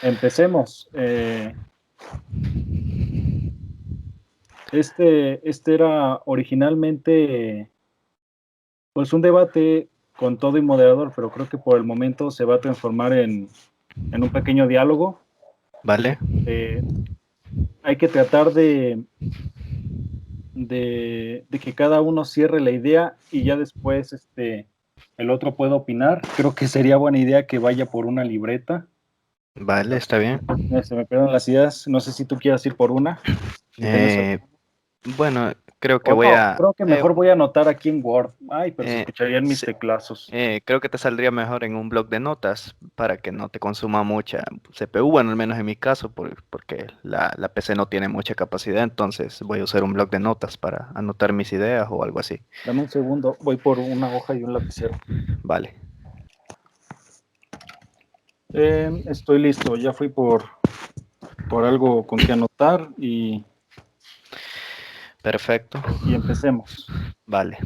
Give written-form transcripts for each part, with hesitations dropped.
Empecemos. Este era originalmente pues un debate con todo y moderador, pero creo que por el momento se va a transformar en un pequeño diálogo. ¿Vale? Eh, Hay que tratar de que cada uno cierre la idea y ya después el otro pueda opinar. Creo que sería buena idea que vaya por una libreta. Vale, está bien. Se me pierden las ideas. No sé si tú quieras ir por una, si tengas Eh, alguna. bueno, creo que O voy no, a... creo que mejor voy a anotar aquí en Word. Ay, pero se eh, escucharían mis sí, teclazos. creo que te saldría mejor en un bloc de notas para que no te consuma mucha CPU, bueno, al menos en mi caso, porque la PC no tiene mucha capacidad, entonces voy a usar un bloc de notas para anotar mis ideas o algo así. Dame un segundo, voy por una hoja y un lapicero. Vale, Estoy listo, ya fui por algo con que anotar perfecto. y empecemos. Vale,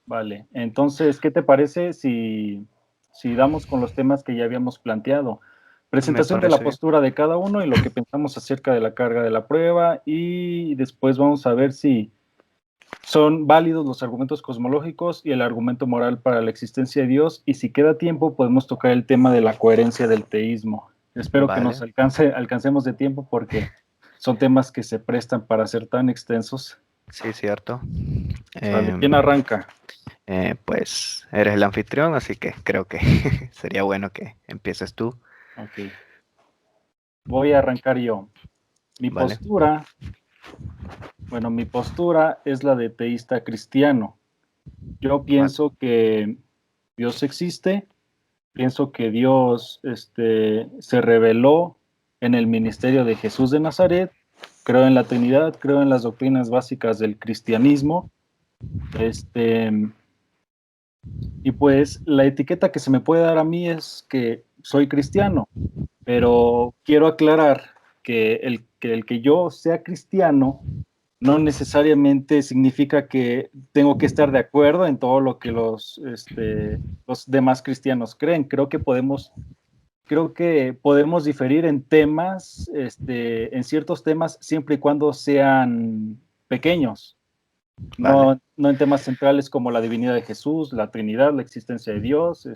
Vale, entonces, ¿qué te parece si damos con los temas que ya habíamos planteado? me Presentación de la parece bien. postura de cada uno y lo que pensamos acerca de la carga de la prueba y después vamos a ver si son válidos los argumentos cosmológicos y el argumento moral para la existencia de Dios y si queda tiempo podemos tocar el tema de la coherencia del teísmo. Espero que nos Vale, alcancemos de tiempo porque son temas que se prestan para ser tan extensos. sí, cierto. Vale, Em, ¿quién arranca? pues eres el anfitrión, así que creo que sería bueno que empieces tú. Ok, voy a arrancar yo. Mi Vale, postura, bueno, mi postura es la de teísta cristiano. Yo vale, pienso que Dios existe. Pienso que Dios se reveló en el ministerio de Jesús de Nazaret. Creo en la Trinidad, creo en las doctrinas básicas del cristianismo. Este, y pues la etiqueta que se me puede dar a mí es que soy cristiano, pero quiero aclarar que el que yo sea cristiano no necesariamente significa que tengo que estar de acuerdo en todo lo que los demás cristianos creen. Creo que podemos diferir en temas, en ciertos temas, siempre y cuando sean pequeños, vale. no en temas centrales como la divinidad de Jesús, la Trinidad, la existencia de Dios,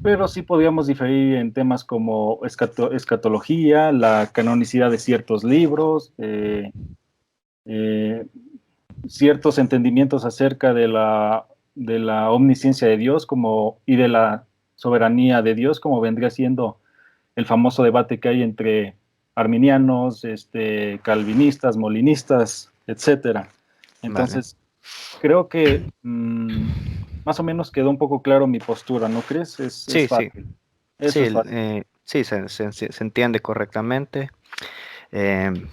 pero sí podríamos diferir en temas como escatología, la canonicidad de ciertos libros, eh, ciertos entendimientos acerca de la omnisciencia de Dios y de la soberanía de Dios, como vendría siendo el famoso debate que hay entre arminianos, calvinistas, molinistas, etcétera. Vale. Entonces, creo que más o menos quedó un poco claro mi postura, ¿no crees? Es Sí, sí, fácil. sí, Eso es fácil. sí, se entiende correctamente. Em,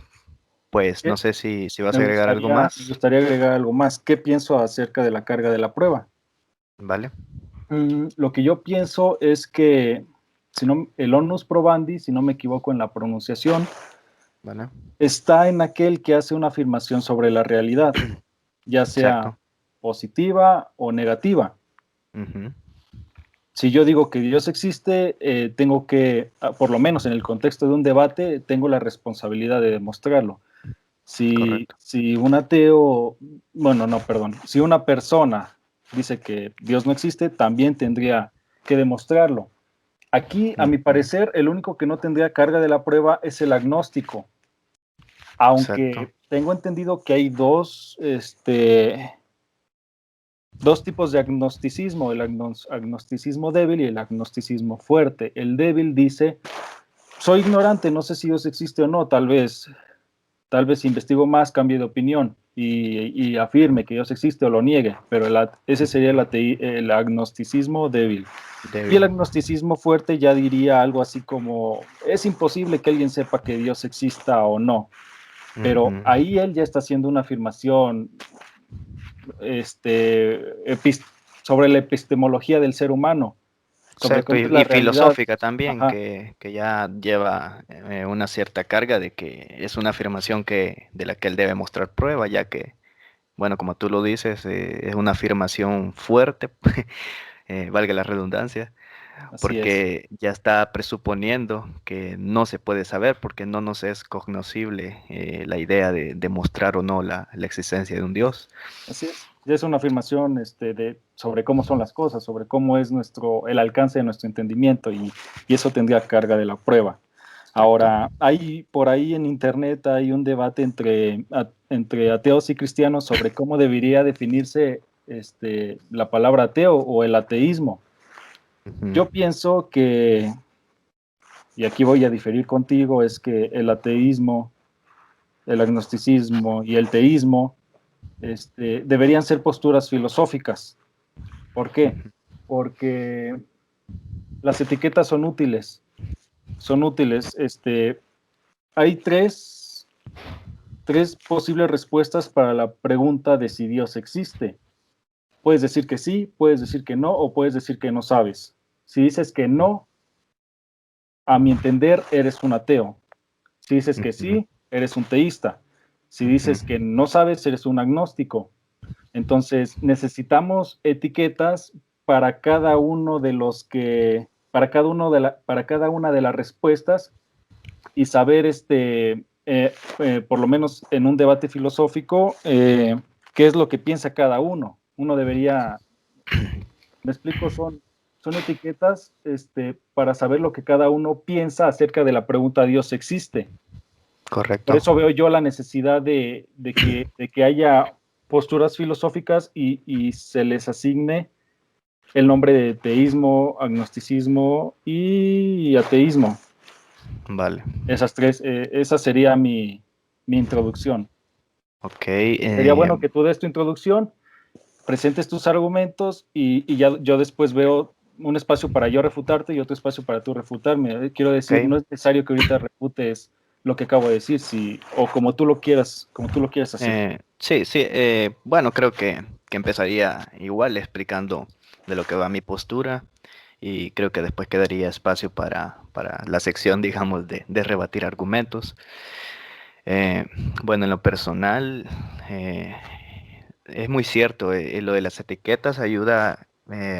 pues no ¿Qué? sé si vas Me a agregar algo gustaría, me más. gustaría agregar algo más. ¿Qué pienso acerca de la carga de la prueba? Vale, Lo que yo pienso es que si no, el onus probandi, si no me equivoco en la pronunciación, vale, está en aquel que hace una afirmación sobre la realidad, ya sea exacto. positiva o negativa. Ujú, Si yo digo que Dios existe, tengo que, por lo menos en el contexto de un debate, tengo la responsabilidad de demostrarlo. Si, correcto. si un ateo, bueno, no, perdón, si una persona dice que Dios no existe, también tendría que demostrarlo. Aquí, a mi Ujú, parecer, el único que no tendría carga de la prueba es el agnóstico, exacto, aunque tengo entendido que hay dos tipos de agnosticismo, el agnosticismo débil y el agnosticismo fuerte. El débil dice, soy ignorante, no sé si Dios existe o no, tal vez si investigo más cambie de opinión y afirme que Dios existe o lo niegue, pero ese sería el agnosticismo débil. Y el débil. agnosticismo fuerte ya diría algo así como, es imposible que alguien sepa que Dios exista o no, pero Ujú, ahí él ya está haciendo una afirmación sobre la epistemología del ser humano, sobre exacto, cómo es la y realidad. filosófica también, Ajá, que ya lleva una cierta carga de que es una afirmación de la que él debe mostrar prueba, ya que, bueno, como tú lo dices, es una afirmación fuerte, valga la redundancia. Así es. porque ya está presuponiendo que no se puede saber, porque no nos es cognoscible la idea de demostrar o no la existencia de un Dios. Así es. Ya es una afirmación sobre cómo son las cosas, sobre cómo es el alcance de nuestro entendimiento y eso tendría carga de la prueba. Exacto. Ahora, por ahí en internet hay un debate entre ateos y cristianos sobre cómo debería definirse la palabra ateo o el ateísmo. Ujú. Yo pienso que, y aquí voy a diferir contigo, es que el ateísmo, el agnosticismo y el teísmo deberían ser posturas filosóficas. ¿Por qué? Ujú. Porque las etiquetas son útiles, son útiles. Hay tres posibles respuestas para la pregunta de si Dios existe. Puedes decir que sí, puedes decir que no, o puedes decir que no sabes. Si dices que no, a mi entender, eres un ateo. Si dices que Ujú. sí, eres un teísta. Si Ujú. dices que no sabes, eres un agnóstico. Entonces, necesitamos etiquetas para cada uno de los que, para cada una de las respuestas y saber, por lo menos en un debate filosófico, qué es lo que piensa cada uno. Uno debería, me explico, son etiquetas para saber lo que cada uno piensa acerca de la pregunta ¿Dios existe? Por Correcto. eso veo yo la necesidad de que haya posturas filosóficas y se les asigne el nombre de teísmo, agnosticismo y ateísmo. Vale. Esa sería mi introducción. Ok. Sería bueno que tú des tu introducción, presentes tus argumentos y ya yo después veo un espacio para yo refutarte y otro espacio para tú refutarme. Quiero decir, Ok. no es necesario que ahorita refutes lo que acabo de decir, o como tú lo quieras hacer. Sí, sí. Bueno, creo que empezaría igual explicando de lo que va mi postura y creo que después quedaría espacio para la sección, digamos, de rebatir argumentos. Eh, bueno, en lo personal, eh, es muy cierto, lo de las etiquetas ayuda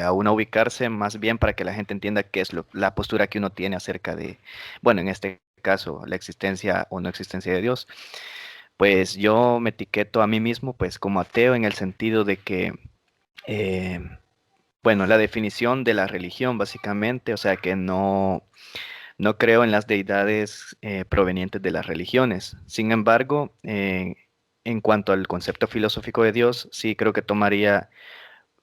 a uno a ubicarse más bien para que la gente entienda qué es la postura que uno tiene acerca de, bueno, en este caso, la existencia o no existencia de Dios. Pues yo me etiqueto a mí mismo pues como ateo en el sentido de que, eh, bueno, la definición de la religión básicamente, o sea que no creo en las deidades provenientes de las religiones. Sin embargo, en cuanto al concepto filosófico de Dios, sí creo que tomaría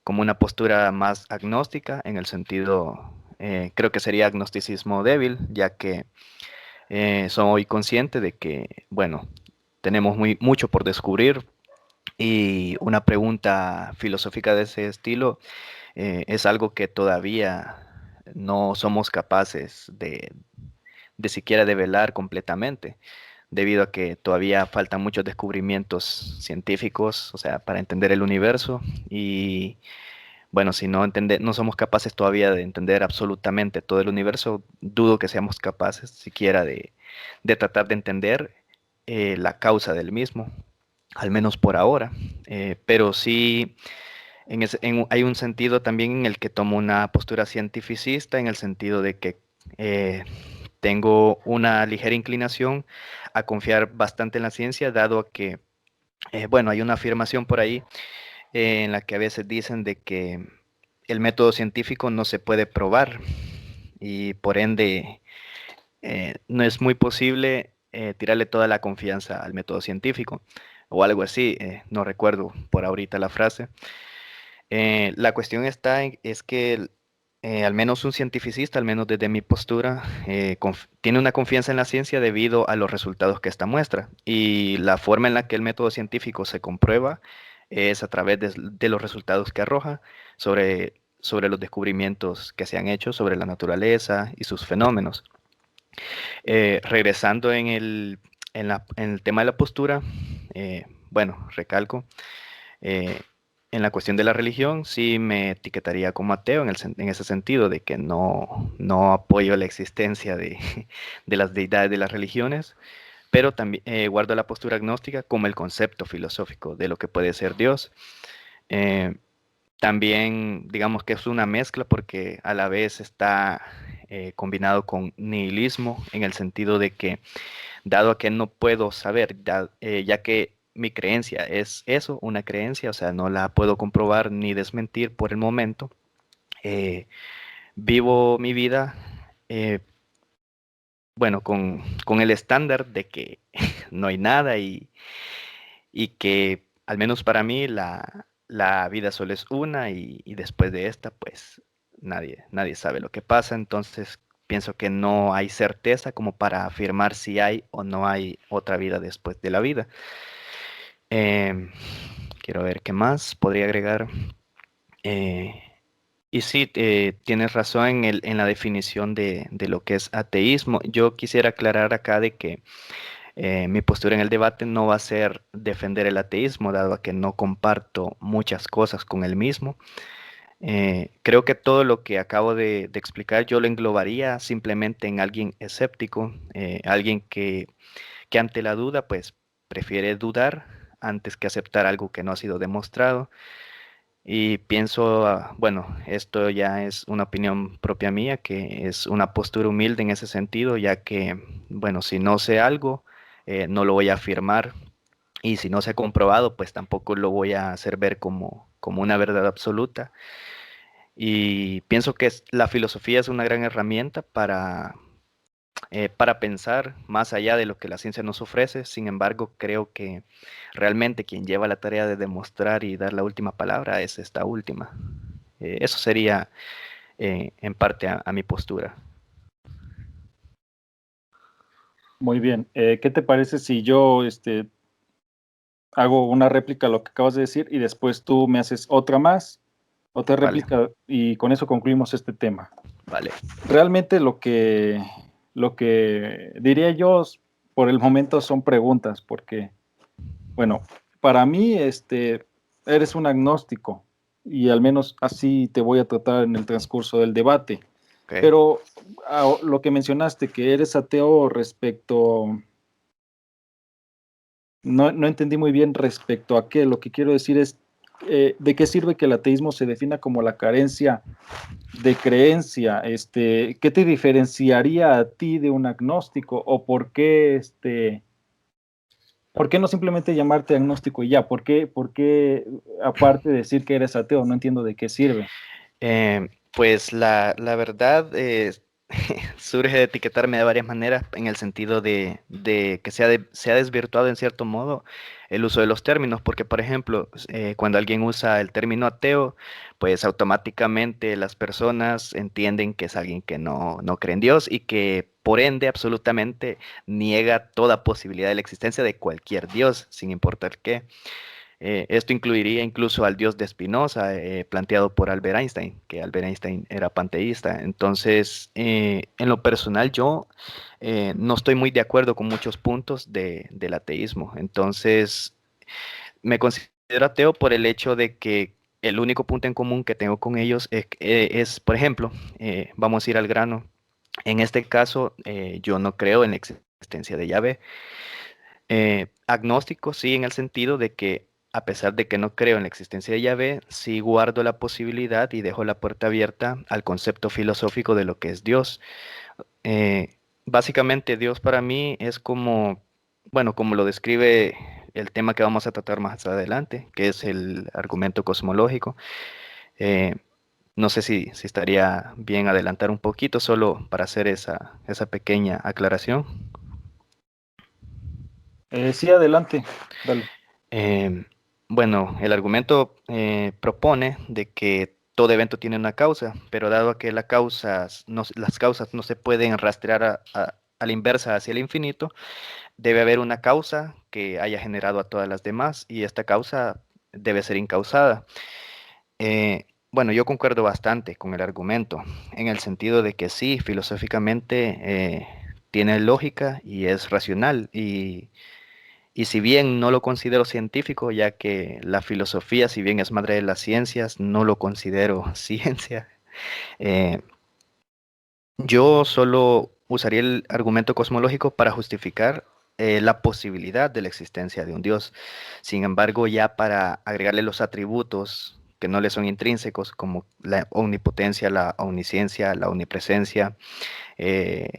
como una postura más agnóstica en el sentido, creo que sería agnosticismo débil, ya que soy consciente de que, bueno, tenemos mucho por descubrir y una pregunta filosófica de ese estilo es algo que todavía no somos capaces de siquiera develar completamente, debido a que todavía faltan muchos descubrimientos científicos, o sea, para entender el universo y bueno, si no somos capaces todavía de entender absolutamente todo el universo, dudo que seamos capaces siquiera de tratar de entender la causa del mismo, al menos por ahora. Pero sí, hay un sentido también en el que tomo una postura cientificista, en el sentido de que eh, tengo una ligera inclinación a confiar bastante en la ciencia, dado a que, bueno, hay una afirmación por ahí en la que a veces dicen de que el método científico no se puede probar y por ende no es muy posible tirarle toda la confianza al método científico o algo así, no recuerdo por ahorita la frase. La cuestión es que al menos un cientificista, al menos desde mi postura, tiene una confianza en la ciencia debido a los resultados que esta muestra. Y la forma en la que el método científico se comprueba es a través de los resultados que arroja sobre los descubrimientos que se han hecho sobre la naturaleza y sus fenómenos. Regresando en el tema de la postura, bueno, recalco. Eh, en la cuestión de la religión, sí me etiquetaría como ateo en ese sentido, de que no apoyo la existencia de las deidades de las religiones, pero también guardo la postura agnóstica como el concepto filosófico de lo que puede ser Dios. Eh, También digamos que es una mezcla porque a la vez está combinado con nihilismo en el sentido de que dado a que no puedo saber, ya que mi creencia es eso, una creencia, o sea, no la puedo comprobar ni desmentir por el momento, eh, vivo mi vida, eh, bueno, con el estándar de que no hay nada y que al menos para mí la vida solo es una y después de esta, pues nadie sabe lo que pasa, entonces pienso que no hay certeza como para afirmar si hay o no hay otra vida después de la vida. Em, Quiero ver qué más podría agregar. Eh, y sí, tienes razón en la definición de lo que es ateísmo. Yo quisiera aclarar acá de que mi postura en el debate no va a ser defender el ateísmo, dado a que no comparto muchas cosas con el mismo. Creo que todo lo que acabo de explicar yo lo englobaría simplemente en alguien escéptico, alguien que ante la duda pues prefiere dudar antes que aceptar algo que no ha sido demostrado. Y pienso, bueno, esto ya es una opinión propia mía, que es una postura humilde en ese sentido, ya que, bueno, si no sé algo, no lo voy a afirmar y si no se ha comprobado, pues tampoco lo voy a hacer ver como una verdad absoluta. Y pienso que la filosofía es una gran herramienta para pensar más allá de lo que la ciencia nos ofrece. Sin embargo, creo que realmente quien lleva la tarea de demostrar y dar la última palabra es esta última. Eso sería en parte a mi postura. Muy bien. ¿Qué te parece si yo hago una réplica a lo que acabas de decir y después tú me haces otra más, otra Vale, réplica y con eso concluimos este tema? vale, Realmente lo que diría yo por el momento son preguntas, porque, bueno, para mí eres un agnóstico y al menos así te voy a tratar en el transcurso del debate. ok. Pero lo que mencionaste, que eres ateo respecto, no entendí muy bien respecto a qué. Lo que quiero decir es, ¿de qué sirve que el ateísmo se defina como la carencia de creencia? ¿Qué te diferenciaría a ti de un agnóstico? ¿O por qué no simplemente llamarte agnóstico y ya? ¿Por qué, aparte de decir que eres ateo, no entiendo de qué sirve? Pues la verdad surge de etiquetarme de varias maneras en el sentido de que se ha desvirtuado en cierto modo el uso de los términos, porque por ejemplo, cuando alguien usa el término ateo, pues automáticamente las personas entienden que es alguien que no cree en Dios y que por ende absolutamente niega toda posibilidad de la existencia de cualquier Dios, sin importar qué. Esto incluiría incluso al dios de Spinoza, planteado por Albert Einstein, que Albert Einstein era panteísta. Entonces, en lo personal, yo no estoy muy de acuerdo con muchos puntos del ateísmo. Entonces, me considero ateo por el hecho de que el único punto en común que tengo con ellos es, por ejemplo, vamos a ir al grano. En este caso, yo no creo en la existencia de Yahvé. Agnóstico, sí, en el sentido de que a pesar de que no creo en la existencia de Yahvé, sí guardo la posibilidad y dejo la puerta abierta al concepto filosófico de lo que es Dios. Básicamente Dios para mí es como, bueno, como lo describe el tema que vamos a tratar más adelante, que es el argumento cosmológico. Eh, no sé si estaría bien adelantar un poquito solo para hacer esa pequeña aclaración. Sí, adelante, dale. Em, bueno, el argumento propone de que todo evento tiene una causa, pero dado que las causas no se pueden rastrear a la inversa hacia el infinito, debe haber una causa que haya generado a todas las demás y esta causa debe ser incausada. Bueno, yo concuerdo bastante con el argumento, en el sentido de que sí, filosóficamente tiene lógica y es racional y si bien no lo considero científico, ya que la filosofía, si bien es madre de las ciencias, no lo considero ciencia, eh, yo solo usaría el argumento cosmológico para justificar la posibilidad de la existencia de un Dios. Sin embargo, ya para agregarle los atributos que no le son intrínsecos, como la omnipotencia, la omnisciencia, la omnipresencia, eh,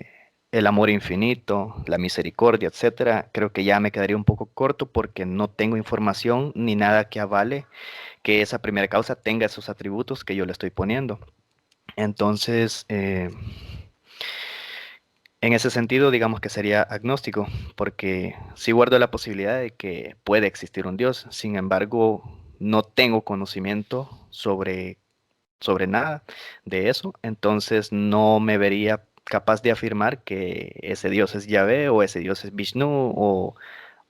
el amor infinito, la misericordia, etcétera, creo que ya me quedaría un poco corto porque no tengo información ni nada que avale que esa primera causa tenga esos atributos que yo le estoy poniendo. Entonces, en ese sentido, digamos que sería agnóstico, porque sí guardo la posibilidad de que puede existir un Dios. Sin embargo, no tengo conocimiento sobre nada de eso, entonces no me vería capaz de afirmar que ese Dios es Yahvé o ese Dios es Vishnu o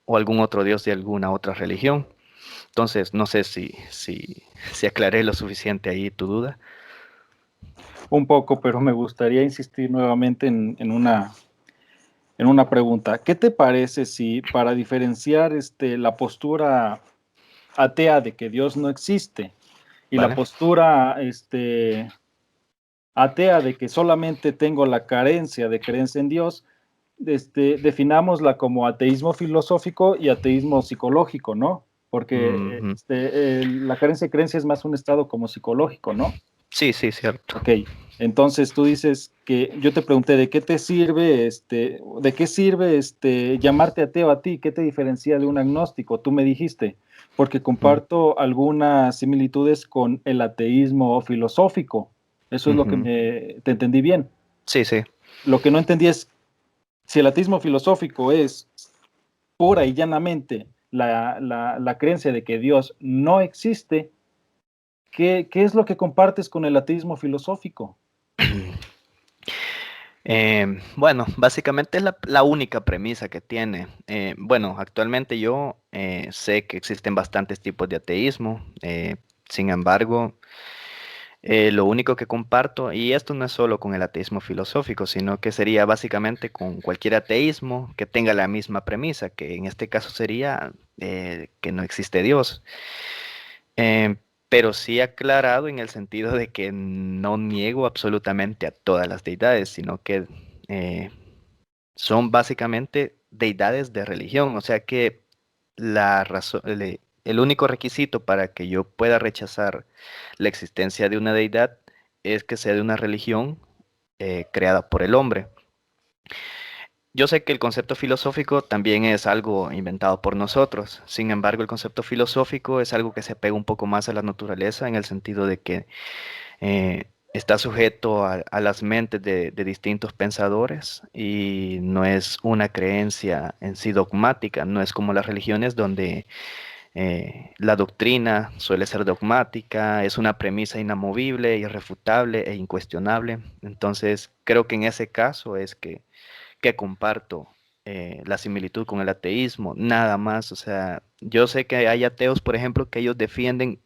algún otro Dios de alguna otra religión. Entonces, no sé si aclaré lo suficiente ahí tu duda. Un poco, pero me gustaría insistir nuevamente en una pregunta. ¿Qué te parece si para diferenciar la postura atea de que Dios no existe y la ¿Vale? postura atea de que solamente tengo la carencia de creencia en Dios, definámosla como ateísmo filosófico y ateísmo psicológico, ¿no? Porque Ujú. la carencia de creencia es más un estado como psicológico, ¿no? Sí, sí, cierto. Ok, entonces tú dices que yo te pregunté de qué te sirve, de qué sirve llamarte ateo a ti, qué te diferencia de un agnóstico. Tú me dijiste, porque Ujú, comparto algunas similitudes con el ateísmo filosófico. Eso es lo que ujú. te entendí bien. Sí, sí. Lo que no entendí es si el ateísmo filosófico es pura y llanamente la creencia de que Dios no existe, ¿qué es lo que compartes con el ateísmo filosófico? Bueno, básicamente es la única premisa que tiene. Bueno, actualmente yo sé que existen bastantes tipos de ateísmo. Sin embargo, lo único que comparto, y esto no es solo con el ateísmo filosófico, sino que sería básicamente con cualquier ateísmo que tenga la misma premisa, que en este caso sería que no existe Dios. Eh, pero sí aclarado en el sentido de que no niego absolutamente a todas las deidades, sino que eh, son básicamente deidades de religión. O sea que la razón, el único requisito para que yo pueda rechazar la existencia de una deidad es que sea de una religión creada por el hombre. Yo sé que el concepto filosófico también es algo inventado por nosotros. Sin embargo, el concepto filosófico es algo que se pega un poco más a la naturaleza en el sentido de que está sujeto a las mentes de distintos pensadores y no es una creencia en sí dogmática, no es como las religiones donde la doctrina suele ser dogmática, es una premisa inamovible, irrefutable e incuestionable. Entonces, creo que en ese caso es que comparto la similitud con el ateísmo, nada más. O sea, yo sé que hay ateos, por ejemplo, que ellos defienden,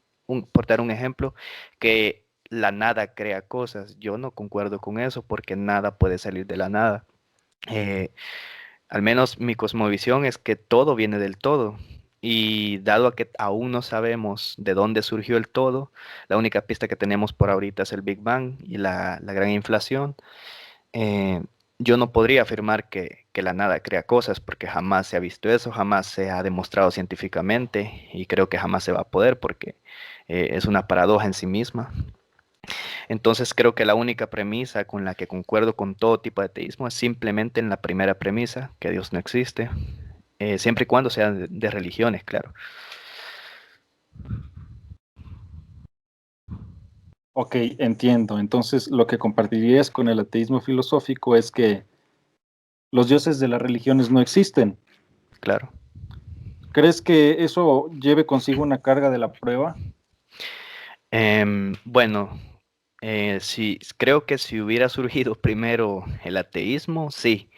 por dar un ejemplo, que la nada crea cosas. Yo no concuerdo con eso porque nada puede salir de la nada. Eh, Al menos mi cosmovisión es que todo viene del todo. Y dado a que aún no sabemos de dónde surgió el todo, la única pista que tenemos por ahorita es el Big Bang y la gran inflación. eh, yo no podría afirmar que la nada crea cosas porque jamás se ha visto eso, jamás se ha demostrado científicamente y creo que jamás se va a poder porque es una paradoja en sí misma. Entonces creo que la única premisa con la que concuerdo con todo tipo de ateísmo es simplemente en la primera premisa, que Dios no existe, siempre y cuando sean de religiones, claro. Ok, entiendo. Entonces, lo que compartirías con el ateísmo filosófico es que los dioses de las religiones no existen. Claro. ¿Crees que eso lleve consigo una carga de la prueba? Bueno, sí, creo que si hubiera surgido primero el ateísmo, sí,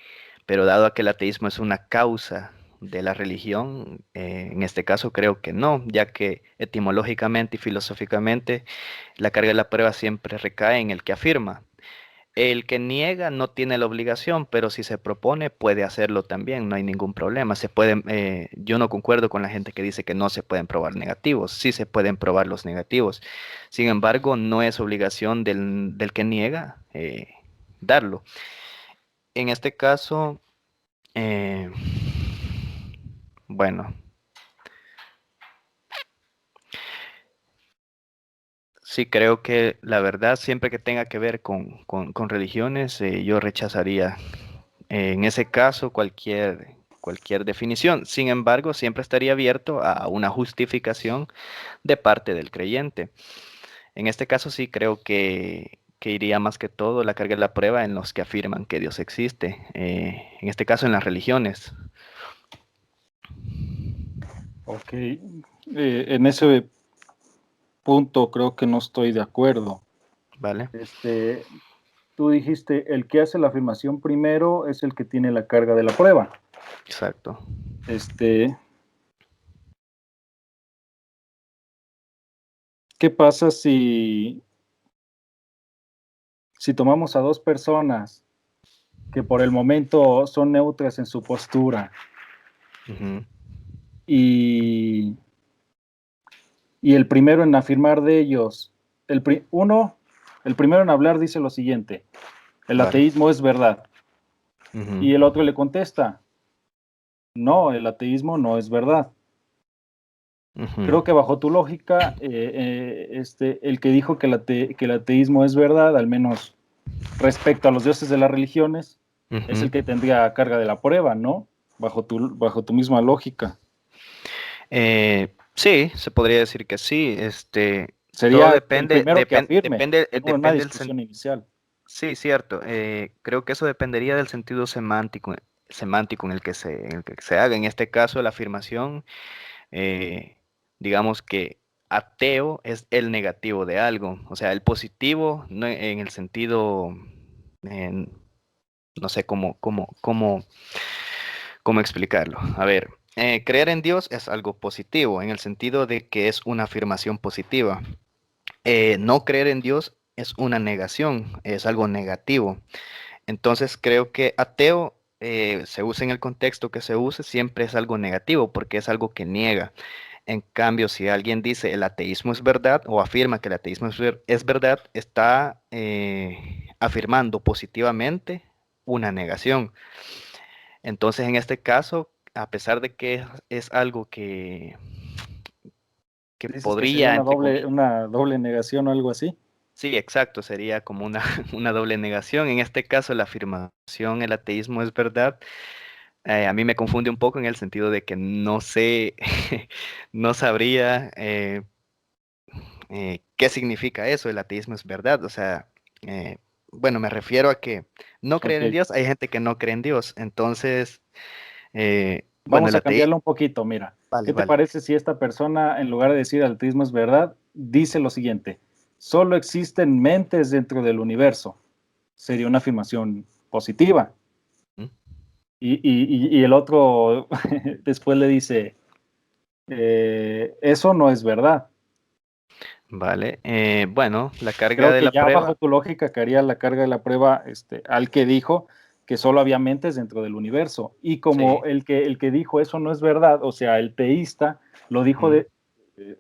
pero dado a que el ateísmo es una causa de la religión, en este caso creo que no, ya que etimológicamente y filosóficamente la carga de la prueba siempre recae en el que afirma. El que niega no tiene la obligación, pero si se propone puede hacerlo también, no hay ningún problema. Yo no concuerdo con la gente que dice que no se pueden probar negativos, sí se pueden probar los negativos. Sin embargo, no es obligación del que niega darlo. En este caso, eh, bueno, Sí, creo que la verdad, siempre que tenga que ver con religiones, yo rechazaría en ese caso cualquier definición. Sin embargo, siempre estaría abierto a una justificación de parte del creyente. En este caso sí creo que iría más que todo la carga de la prueba en los que afirman que Dios existe. En este caso en las religiones, Ok, en ese punto creo que no estoy de acuerdo. ¿vale? Este, Tú dijiste, el que hace la afirmación primero es el que tiene la carga de la prueba. Exacto. Este, ¿Qué pasa si tomamos a dos personas que por el momento son neutras en su postura Ujú. y, y el primero en afirmar de ellos, el primero en hablar dice lo siguiente, el Vale. ateísmo es verdad, Ujú. y el otro le contesta, no, el ateísmo no es verdad. Ujú. Creo que bajo tu lógica, el que dijo que el ateísmo es verdad, al menos respecto a los dioses de las religiones, es Ujú. el que tendría carga de la prueba, ¿no? Bajo tu misma lógica. Sí, se podría decir que sí. Todo Sería el depende, primero que afirme, depende, no una depende discusión inicial. sí, cierto. Creo que eso dependería del sentido semántico en el que se haga. En este caso, la afirmación, eh, digamos que ateo es el negativo de algo. O sea, el positivo no en el sentido, en- no sé cómo explicarlo. A ver, creer en Dios es algo positivo, en el sentido de que es una afirmación positiva. No creer en Dios es una negación, es algo negativo. Entonces creo que ateo, se use en el contexto que se use, siempre es algo negativo porque es algo que niega. En cambio, si alguien dice el ateísmo es verdad o afirma que el ateísmo es verdad, está afirmando positivamente una negación. Entonces, en este caso, a pesar de que es algo que Dices que sería podría, entre comillas, una doble negación o algo así. sí, exacto, sería como una, una doble negación. En este caso, la afirmación, el ateísmo es verdad, a mí me confunde un poco en el sentido de que no sé, no sabría qué significa eso, el ateísmo es verdad. O sea, eh, bueno, me refiero a que no creer Ok, en Dios, hay gente que no cree en Dios. Entonces, bueno, vamos el a ateísmo, cambiarlo un poquito. Mira, vale, ¿qué te vale. parece si esta persona, en lugar de decir el ateísmo es verdad, dice lo siguiente? Solo existen mentes dentro del universo. Sería una afirmación positiva. ¿Mm? Y el otro después le dice, eso no es verdad. Vale, bueno, la carga Creo de que la ya bajo prueba, tu lógica caería la carga de la prueba al que dijo que solo había mentes dentro del universo. Y como sí. el que dijo eso no es verdad, o sea, el teísta lo dijo Ujú.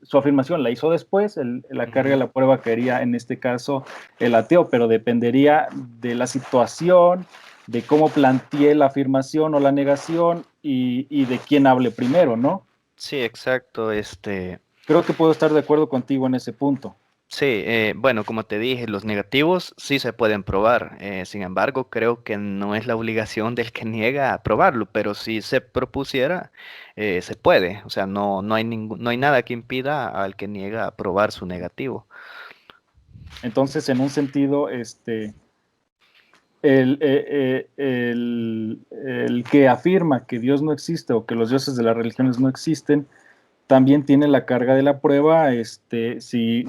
su afirmación la hizo después, la carga de Ujú. la prueba caería en este caso el ateo, pero dependería de la situación, de cómo planteé la afirmación o la negación y de quién hable primero, ¿no? Sí, exacto. Creo que puedo estar de acuerdo contigo en ese punto. Sí, bueno, como te dije, los negativos sí se pueden probar. Sin embargo, creo que no es la obligación del que niega a probarlo, pero si se propusiera, se puede. O sea, no hay nada que impida al que niega a probar su negativo. Entonces, en un sentido, el que afirma que Dios no existe o que los dioses de las religiones no existen, también tiene la carga de la prueba, si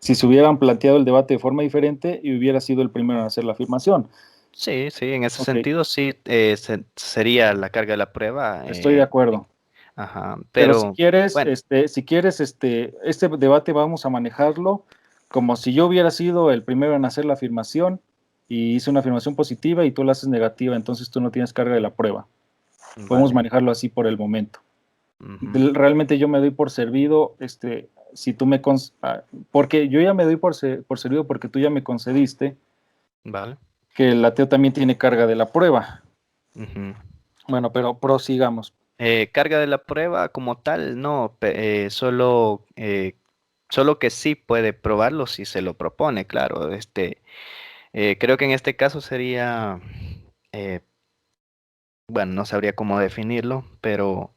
se hubieran planteado el debate de forma diferente y hubiera sido el primero en hacer la afirmación. Sí, sí, en ese Ok, sentido sí sería la carga de la prueba. estoy de acuerdo. Ajá, Pero pero bueno. si quieres, este debate vamos a manejarlo como si yo hubiera sido el primero en hacer la afirmación y hice una afirmación positiva y tú la haces negativa, entonces tú no tienes carga de la prueba. Podemos Vale. manejarlo así por el momento. Ujú. Realmente yo me doy por servido, si tú porque yo ya me doy por servido porque tú ya me concediste Vale. que el ateo también tiene carga de la prueba. Ujú. Bueno, pero prosigamos. Carga de la prueba como tal, no, solo Solo que sí puede probarlo si se lo propone, claro. Creo que en este caso sería, eh, bueno, no sabría cómo definirlo, pero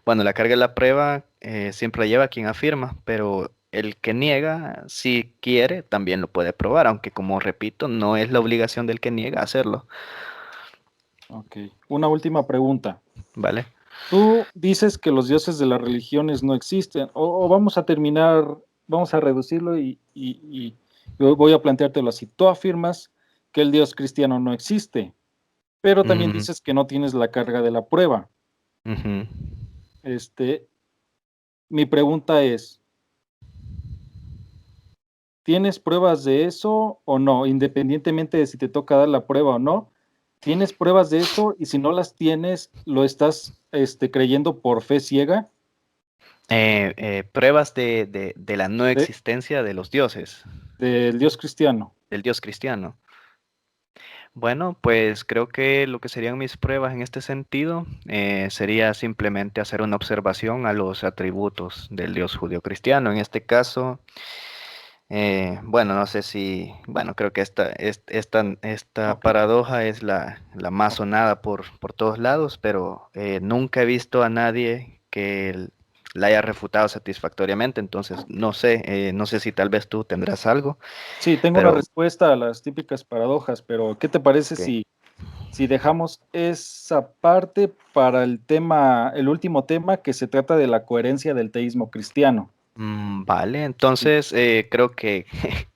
bueno, la carga de la prueba siempre la lleva quien afirma, pero el que niega, si quiere, también lo puede probar, aunque como repito, no es la obligación del que niega hacerlo, Ok. Una última pregunta. ¿vale? Tú dices que los dioses de las religiones no existen, o vamos a terminar, vamos a reducirlo y yo voy a planteártelo así. Tú afirmas que el dios cristiano no existe, pero también Mm, dices que no tienes la carga de la prueba. ujú. Este, mi pregunta es, ¿tienes pruebas de eso o no? Independientemente de si te toca dar la prueba o no, ¿tienes pruebas de eso? Y si no las tienes, ¿lo estás creyendo por fe ciega Pruebas de la no de- existencia de los dioses, del dios cristiano? del dios cristiano. Bueno, pues creo que lo que serían mis pruebas en este sentido sería simplemente hacer una observación a los atributos del Dios judío cristiano. En este caso, bueno, no sé si, bueno, creo que esta Ok. paradoja es la más sonada por todos lados, pero nunca he visto a nadie que la haya refutado satisfactoriamente. Entonces, no sé si tal vez tú tendrás algo, Sí, tengo una pero respuesta a las típicas paradojas, pero ¿qué te parece ok. si dejamos esa parte para el tema, el último tema que se trata de la coherencia del teísmo cristiano? Vale, Sí. entonces creo que,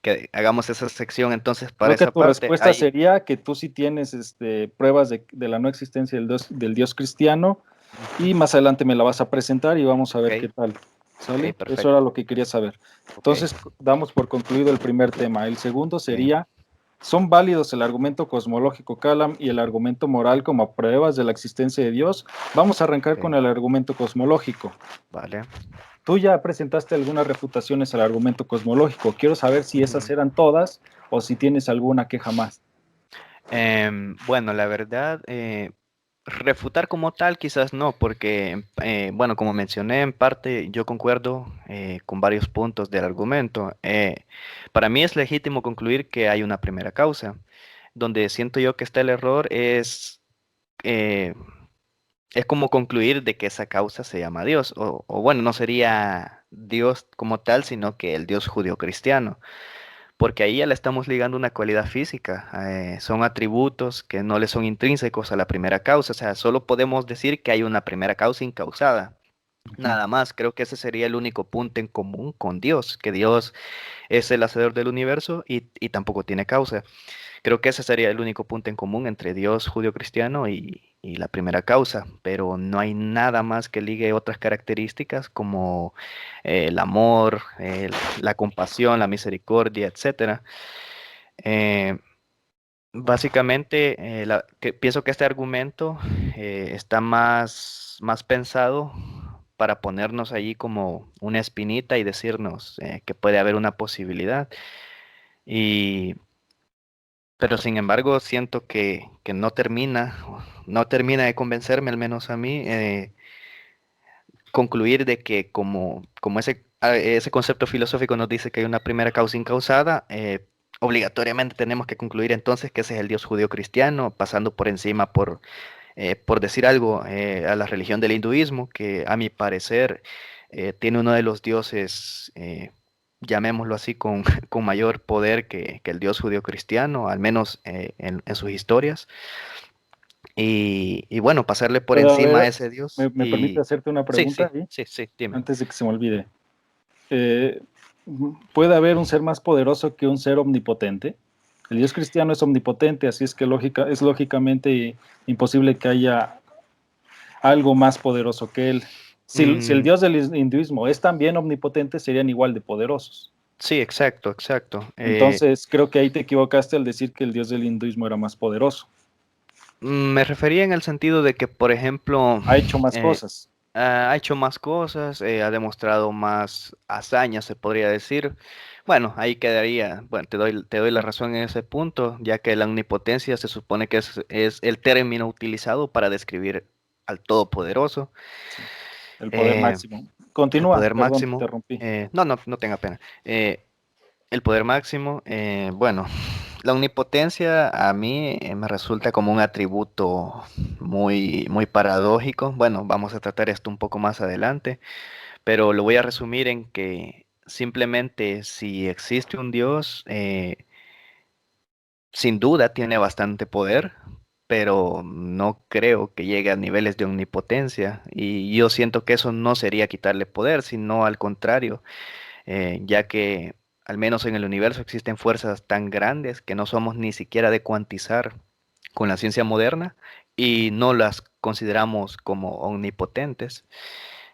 que hagamos esa sección entonces para Creo que esa tu parte. respuesta Ahí, sería que tú sí tienes pruebas de la no existencia del Dios cristiano y más adelante me la vas a presentar y vamos a ver qué ok, tal. ok, ¿Sale? Eso era perfecto. lo que quería saber. Ok, Entonces, damos por concluido el primer tema. El segundo ok, sería, ¿son válidos el argumento cosmológico Kalam y el argumento moral como pruebas de la existencia de Dios? Vamos a arrancar con ok, el argumento cosmológico. vale. Tú ya presentaste algunas refutaciones al argumento cosmológico. Quiero saber si esas Ujú. eran todas o si tienes alguna queja más. Bueno, la verdad, refutar como tal quizás no, porque, bueno, como mencioné, en parte yo concuerdo con varios puntos del argumento. Para mí es legítimo concluir que hay una primera causa. Donde siento yo que está el error eh, es como concluir de que esa causa se llama Dios, o bueno, no sería Dios como tal, sino que el Dios judío-cristiano, porque ahí ya le estamos ligando una cualidad física, son atributos que no le son intrínsecos a la primera causa, o sea, solo podemos decir que hay una primera causa incausada. Ujú. Nada más, creo que ese sería el único punto en común con Dios, que Dios es el hacedor del universo y tampoco tiene causa. Creo que ese sería el único punto en común entre Dios judío-cristiano y la primera causa, pero no hay nada más que ligue otras características como el amor, la compasión, la misericordia, etcétera. Eh, Básicamente, pienso que este argumento está más pensado para ponernos allí como una espinita y decirnos que puede haber una posibilidad. Y pero sin embargo, siento que no termina de convencerme, al menos a mí, concluir de que como ese concepto filosófico nos dice que hay una primera causa incausada, obligatoriamente tenemos que concluir entonces que ese es el Dios judío cristiano, pasando por encima, por decir algo, a la religión del hinduismo, que a mi parecer tiene uno de los dioses, llamémoslo así, con mayor poder que el dios judío cristiano, al menos en sus historias. Y bueno, pasarle por Puede encima a haber, ese dios. me permite Y hacerte una sí, pregunta sí, ahí, sí, sí, dime. antes de que se me olvide. Eh, ¿Puede haber un ser más poderoso que un ser omnipotente? El Dios cristiano es omnipotente, así es que es lógicamente imposible que haya algo más poderoso que él. Si el Mm, Dios del hinduismo es también omnipotente, serían igual de poderosos. sí, exacto, exacto. Entonces, creo que ahí te equivocaste al decir que el Dios del hinduismo era más poderoso. Me refería en el sentido de que, por ejemplo, Ha hecho más eh, cosas. ha hecho más cosas, ha demostrado más hazañas, se podría decir. Bueno, ahí quedaría. Bueno, te doy la razón en ese punto, ya que la omnipotencia se supone que es el término utilizado para describir al Todopoderoso. Sí, el poder Eh, máximo. El Continúa, poder perdón, te máximo, interrumpí. no tenga pena. El poder máximo, bueno, la omnipotencia a mí me resulta como un atributo muy paradójico. Bueno, vamos a tratar esto un poco más adelante, pero lo voy a resumir en que simplemente si existe un Dios, sin duda tiene bastante poder, pero no creo que llegue a niveles de omnipotencia. Y yo siento que eso no sería quitarle poder, sino al contrario, ya que al menos en el universo existen fuerzas tan grandes que no somos ni siquiera de cuantizar con la ciencia moderna y no las consideramos como omnipotentes.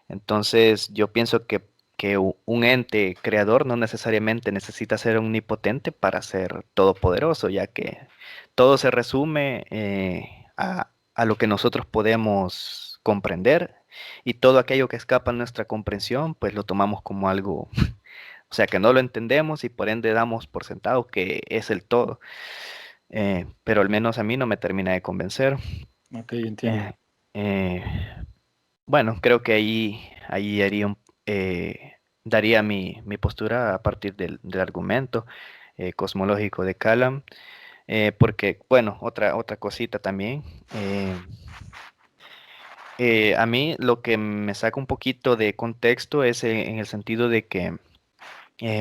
Entonces yo pienso que un ente creador no necesariamente necesita ser omnipotente para ser todopoderoso, ya que todo se resume a lo que nosotros podemos comprender y todo aquello que escapa a nuestra comprensión, pues lo tomamos como algo, o sea, que no lo entendemos y por ende damos por sentado que es el todo. Pero al menos a mí no me termina de convencer. Ok, entiendo. Eh, eh, bueno, creo que ahí daría mi postura a partir del argumento cosmológico de Kalam, porque, bueno, otra cosita también. A mí lo que me saca un poquito de contexto es en el sentido de que,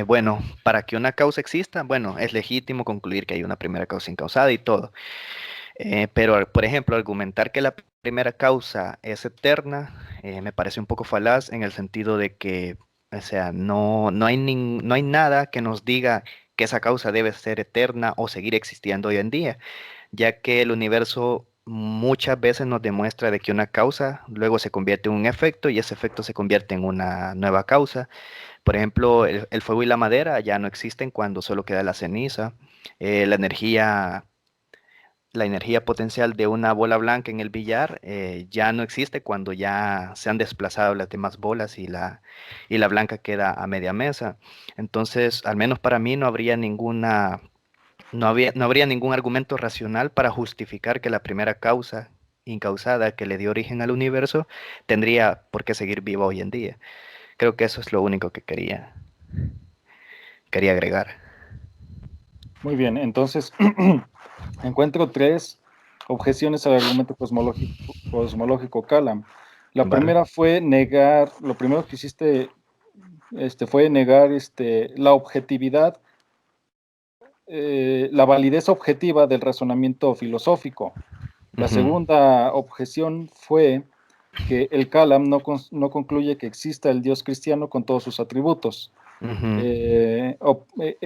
bueno, para que una causa exista, bueno, es legítimo concluir que hay una primera causa incausada y todo. Pero, por ejemplo, argumentar que la primera causa es eterna, me parece un poco falaz en el sentido de que, o sea, no hay nada que nos diga que esa causa debe ser eterna o seguir existiendo hoy en día, ya que el universo muchas veces nos demuestra de que una causa luego se convierte en un efecto y ese efecto se convierte en una nueva causa. Por ejemplo, el fuego y la madera ya no existen cuando solo queda la ceniza. La energía potencial de una bola blanca en el billar ya no existe cuando ya se han desplazado las demás bolas y la blanca queda a media mesa. Entonces, al menos para mí no habría ningún argumento racional para justificar que la primera causa incausada que le dio origen al universo tendría por qué seguir viva hoy en día. Creo que eso es lo único que quería agregar. Muy bien, entonces encuentro tres objeciones al argumento cosmológico Kalam. La ¿Vale? primera fue negar, lo primero que hiciste fue negar la objetividad, la validez objetiva del razonamiento filosófico. La Ujú, segunda objeción fue que el Kalam no concluye que exista el Dios cristiano con todos sus atributos. ujú.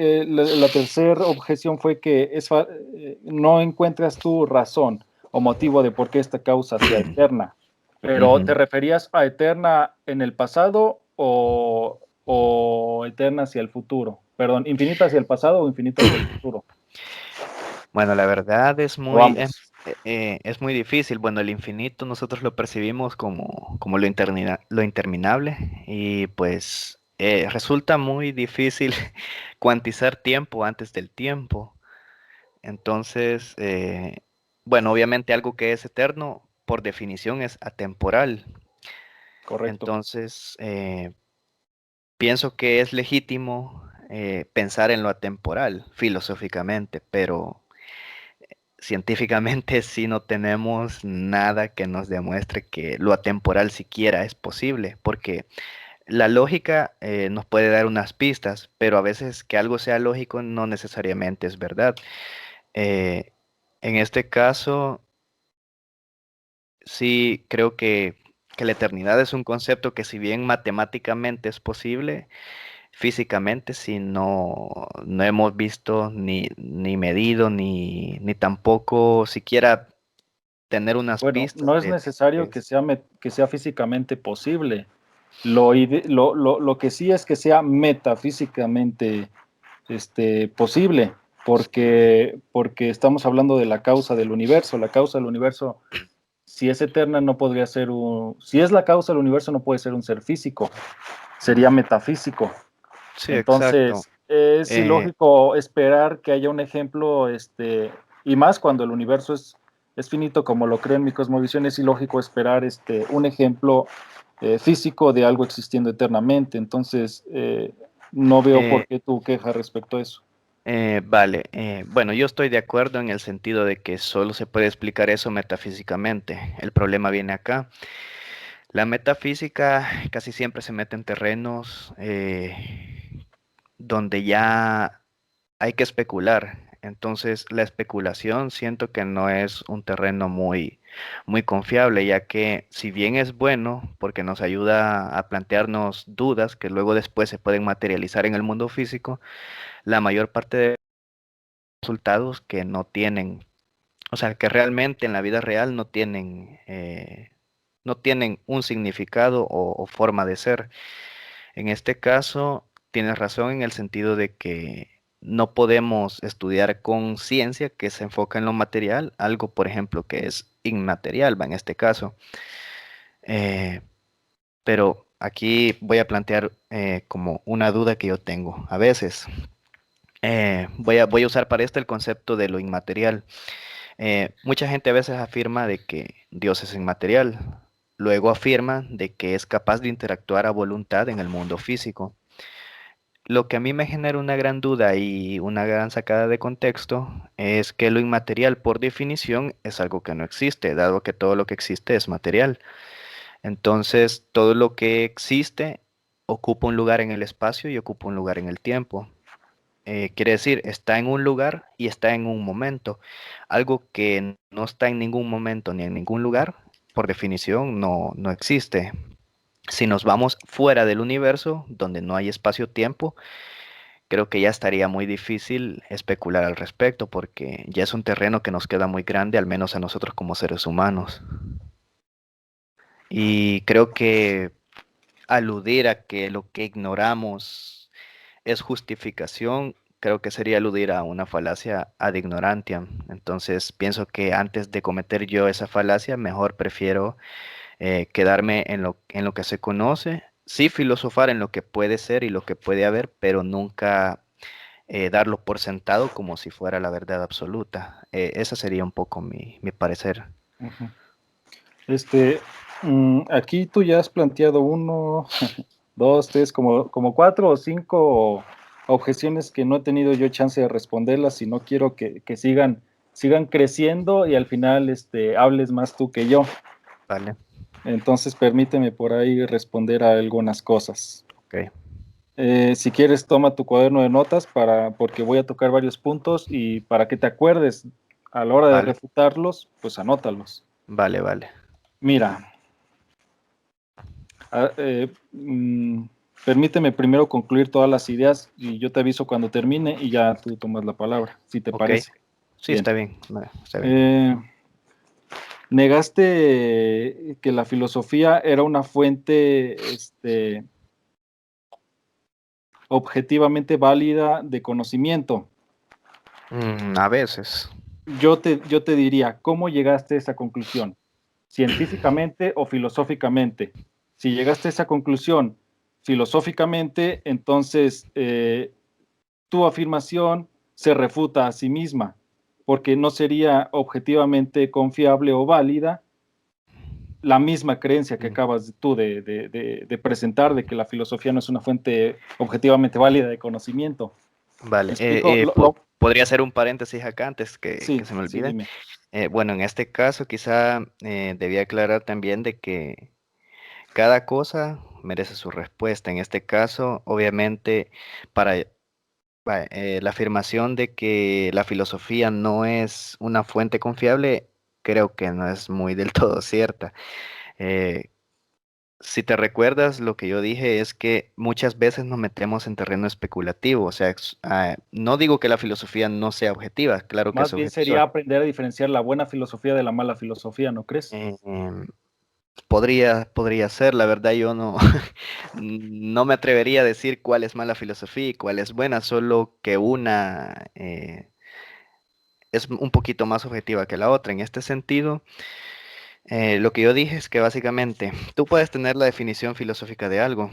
La tercera objeción fue que no encuentras tu razón o motivo de por qué esta causa sea eterna. Pero ¿te Ujú. referías a eterna en el pasado o eterna hacia el futuro? Perdón, infinita hacia el pasado o infinita hacia el futuro. Bueno, la verdad O ambos. es muy difícil. Bueno, el infinito nosotros lo percibimos como lo interminable y pues resulta muy difícil cuantizar tiempo antes del tiempo. Entonces, bueno, obviamente algo que es eterno, por definición, es atemporal. Correcto. Entonces, pienso que es legítimo pensar en lo atemporal filosóficamente, pero científicamente sí no tenemos nada que nos demuestre que lo atemporal siquiera es posible, porque la lógica nos puede dar unas pistas, pero a veces que algo sea lógico no necesariamente es verdad. Eh, en este caso, sí creo que la eternidad es un concepto que si bien matemáticamente es posible, físicamente sí no hemos visto ni medido ni tampoco siquiera tener unas Bueno, pistas no es de lo que necesario es. que sea físicamente posible. Lo que sí es que sea metafísicamente posible, porque estamos hablando de la causa del universo. La causa del universo, si es eterna, no podría ser si es la causa del universo, no puede ser un ser físico, sería metafísico. Sí, exacto. Entonces, es Eh, ilógico esperar que haya un ejemplo, y más cuando el universo es finito, como lo creo en mi cosmovisión, es ilógico esperar un ejemplo físico de algo existiendo eternamente. Entonces, no veo por Eh, qué tu queja respecto a eso. vale, bueno, yo estoy de acuerdo en el sentido de que solo se puede explicar eso metafísicamente. El problema viene acá. La metafísica casi siempre se mete en terrenos donde ya hay que especular. Entonces, la especulación siento que no es un terreno muy confiable, ya que si bien es bueno porque nos ayuda a plantearnos dudas que luego después se pueden materializar en el mundo físico, la mayor parte de resultados que no tienen, o sea, que realmente en la vida real no tienen un significado o forma de ser. En este caso, tienes razón en el sentido de que no podemos estudiar con ciencia que se enfoca en lo material, algo, por ejemplo, que es inmaterial, va en este caso. Eh, pero aquí voy a plantear como una duda que yo tengo. A veces voy a usar para esto el concepto de lo inmaterial. Mucha gente a veces afirma de que Dios es inmaterial, luego afirma de que es capaz de interactuar a voluntad en el mundo físico. Lo que a mí me genera una gran duda y una gran sacada de contexto es que lo inmaterial por definición es algo que no existe, dado que todo lo que existe es material. Entonces, todo lo que existe ocupa un lugar en el espacio y ocupa un lugar en el tiempo. Quiere decir, está en un lugar y está en un momento. Algo que no está en ningún momento ni en ningún lugar, por definición, no existe. Si nos vamos fuera del universo, donde no hay espacio-tiempo, creo que ya estaría muy difícil especular al respecto, porque ya es un terreno que nos queda muy grande, al menos a nosotros como seres humanos. Y creo que aludir a que lo que ignoramos es justificación, creo que sería aludir a una falacia ad ignorantiam. Entonces pienso que antes de cometer yo esa falacia, mejor prefiero quedarme en lo que se conoce, sí filosofar en lo que puede ser y lo que puede haber, pero nunca darlo por sentado como si fuera la verdad absoluta. Ese sería un poco mi parecer. Ujú. Este, aquí tú ya has planteado uno, dos, tres, como cuatro o cinco objeciones que no he tenido yo chance de responderlas y no quiero que sigan creciendo y al final hables más tú que yo. Vale, Entonces permíteme por ahí responder a algunas cosas. ok. Si quieres, toma tu cuaderno de notas porque voy a tocar varios puntos y para que te acuerdes a la hora de Vale, refutarlos, pues anótalos. vale, vale. Mira, ah, permíteme primero concluir todas las ideas y yo te aviso cuando termine y ya tú tomas la palabra, si te Ok, parece. sí, Bien. está bien, vale, está bien. Eh, Negaste que la filosofía era una fuente, objetivamente válida de conocimiento. A veces. Yo te diría, ¿cómo llegaste a esa conclusión? ¿Científicamente o filosóficamente? Si llegaste a esa conclusión filosóficamente, entonces tu afirmación se refuta a sí misma, porque no sería objetivamente confiable o válida la misma creencia que Mm, acabas tú de presentar, de que la filosofía no es una fuente objetivamente válida de conocimiento. ¿Me Vale, explico? podría hacer un paréntesis acá antes que Sí, se me sí, olvide. dime. Bueno, en este caso quizá debía aclarar también de que cada cosa merece su respuesta. En este caso, obviamente, para la afirmación de que la filosofía no es una fuente confiable, creo que no es muy del todo cierta. Eh, si te recuerdas, lo que yo dije es que muchas veces nos metemos en terreno especulativo. O sea, no digo que la filosofía no sea objetiva, claro que es Más bien sería objetiva. aprender a diferenciar la buena filosofía de la mala filosofía, ¿no crees? Em, podría ser, la verdad yo no, no me atrevería a decir cuál es mala filosofía y cuál es buena, solo que una es un poquito más objetiva que la otra. En este sentido, lo que yo dije es que básicamente tú puedes tener la definición filosófica de algo,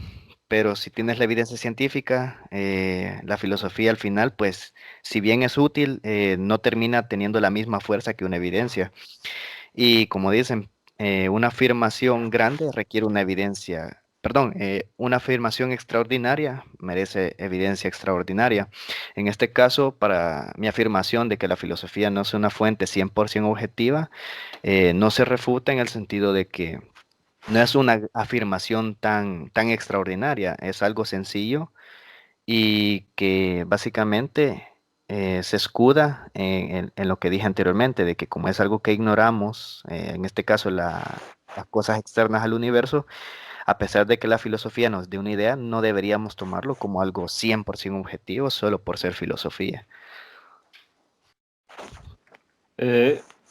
pero si tienes la evidencia científica, la filosofía al final, pues si bien es útil, no termina teniendo la misma fuerza que una evidencia. Y como dicen, una afirmación grande requiere una evidencia, perdón, una afirmación extraordinaria merece evidencia extraordinaria. En este caso, para mi afirmación de que la filosofía no es una fuente 100% objetiva, no se refuta en el sentido de que no es una afirmación tan extraordinaria, es algo sencillo y que básicamente se escuda en lo que dije anteriormente, de que como es algo que ignoramos, en este caso las cosas externas al universo, a pesar de que la filosofía nos dé una idea, no deberíamos tomarlo como algo 100% objetivo solo por ser filosofía.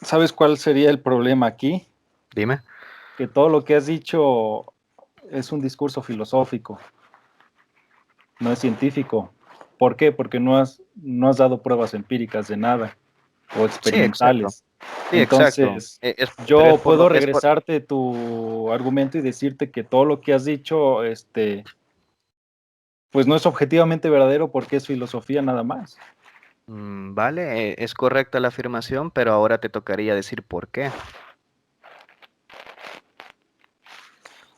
¿Sabes cuál sería el problema aquí? Dime. Que todo lo que has dicho es un discurso filosófico, no es científico. ¿Por qué? Porque no has dado pruebas empíricas de nada o Sí, exacto. experimentales. Sí, exacto. Entonces, Pero yo puedo regresarte tu argumento y decirte que todo lo que has dicho, pues no es objetivamente verdadero porque es filosofía nada más. vale, es correcta la afirmación, pero ahora te tocaría decir por qué.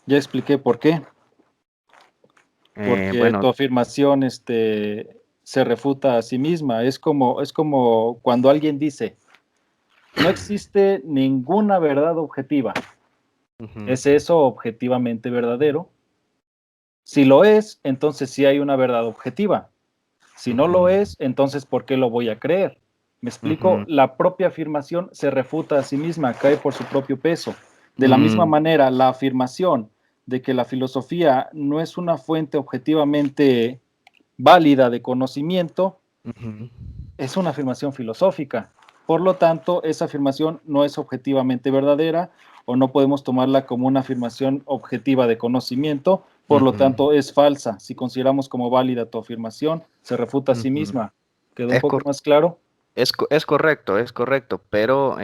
Ya expliqué por qué. Porque Bueno, tu afirmación, se refuta a sí misma. Es como cuando alguien dice, no existe ninguna verdad objetiva. ujú, ¿Es eso objetivamente verdadero? Si lo es, entonces sí hay una verdad objetiva. Si no lo ujú, es, entonces ¿por qué lo voy a creer? ¿Me explico? ujú, La propia afirmación se refuta a sí misma, cae por su propio peso. De la misma mm, manera, la afirmación de que la filosofía no es una fuente objetivamente válida de conocimiento ujú, es una afirmación filosófica. Por lo tanto, esa afirmación no es objetivamente verdadera o no podemos tomarla como una afirmación objetiva de conocimiento, por lo ujú, tanto es falsa. Si consideramos como válida tu afirmación, se refuta a sí ujú. misma. ¿Quedó un Es, poco cor- más claro? es correcto, pero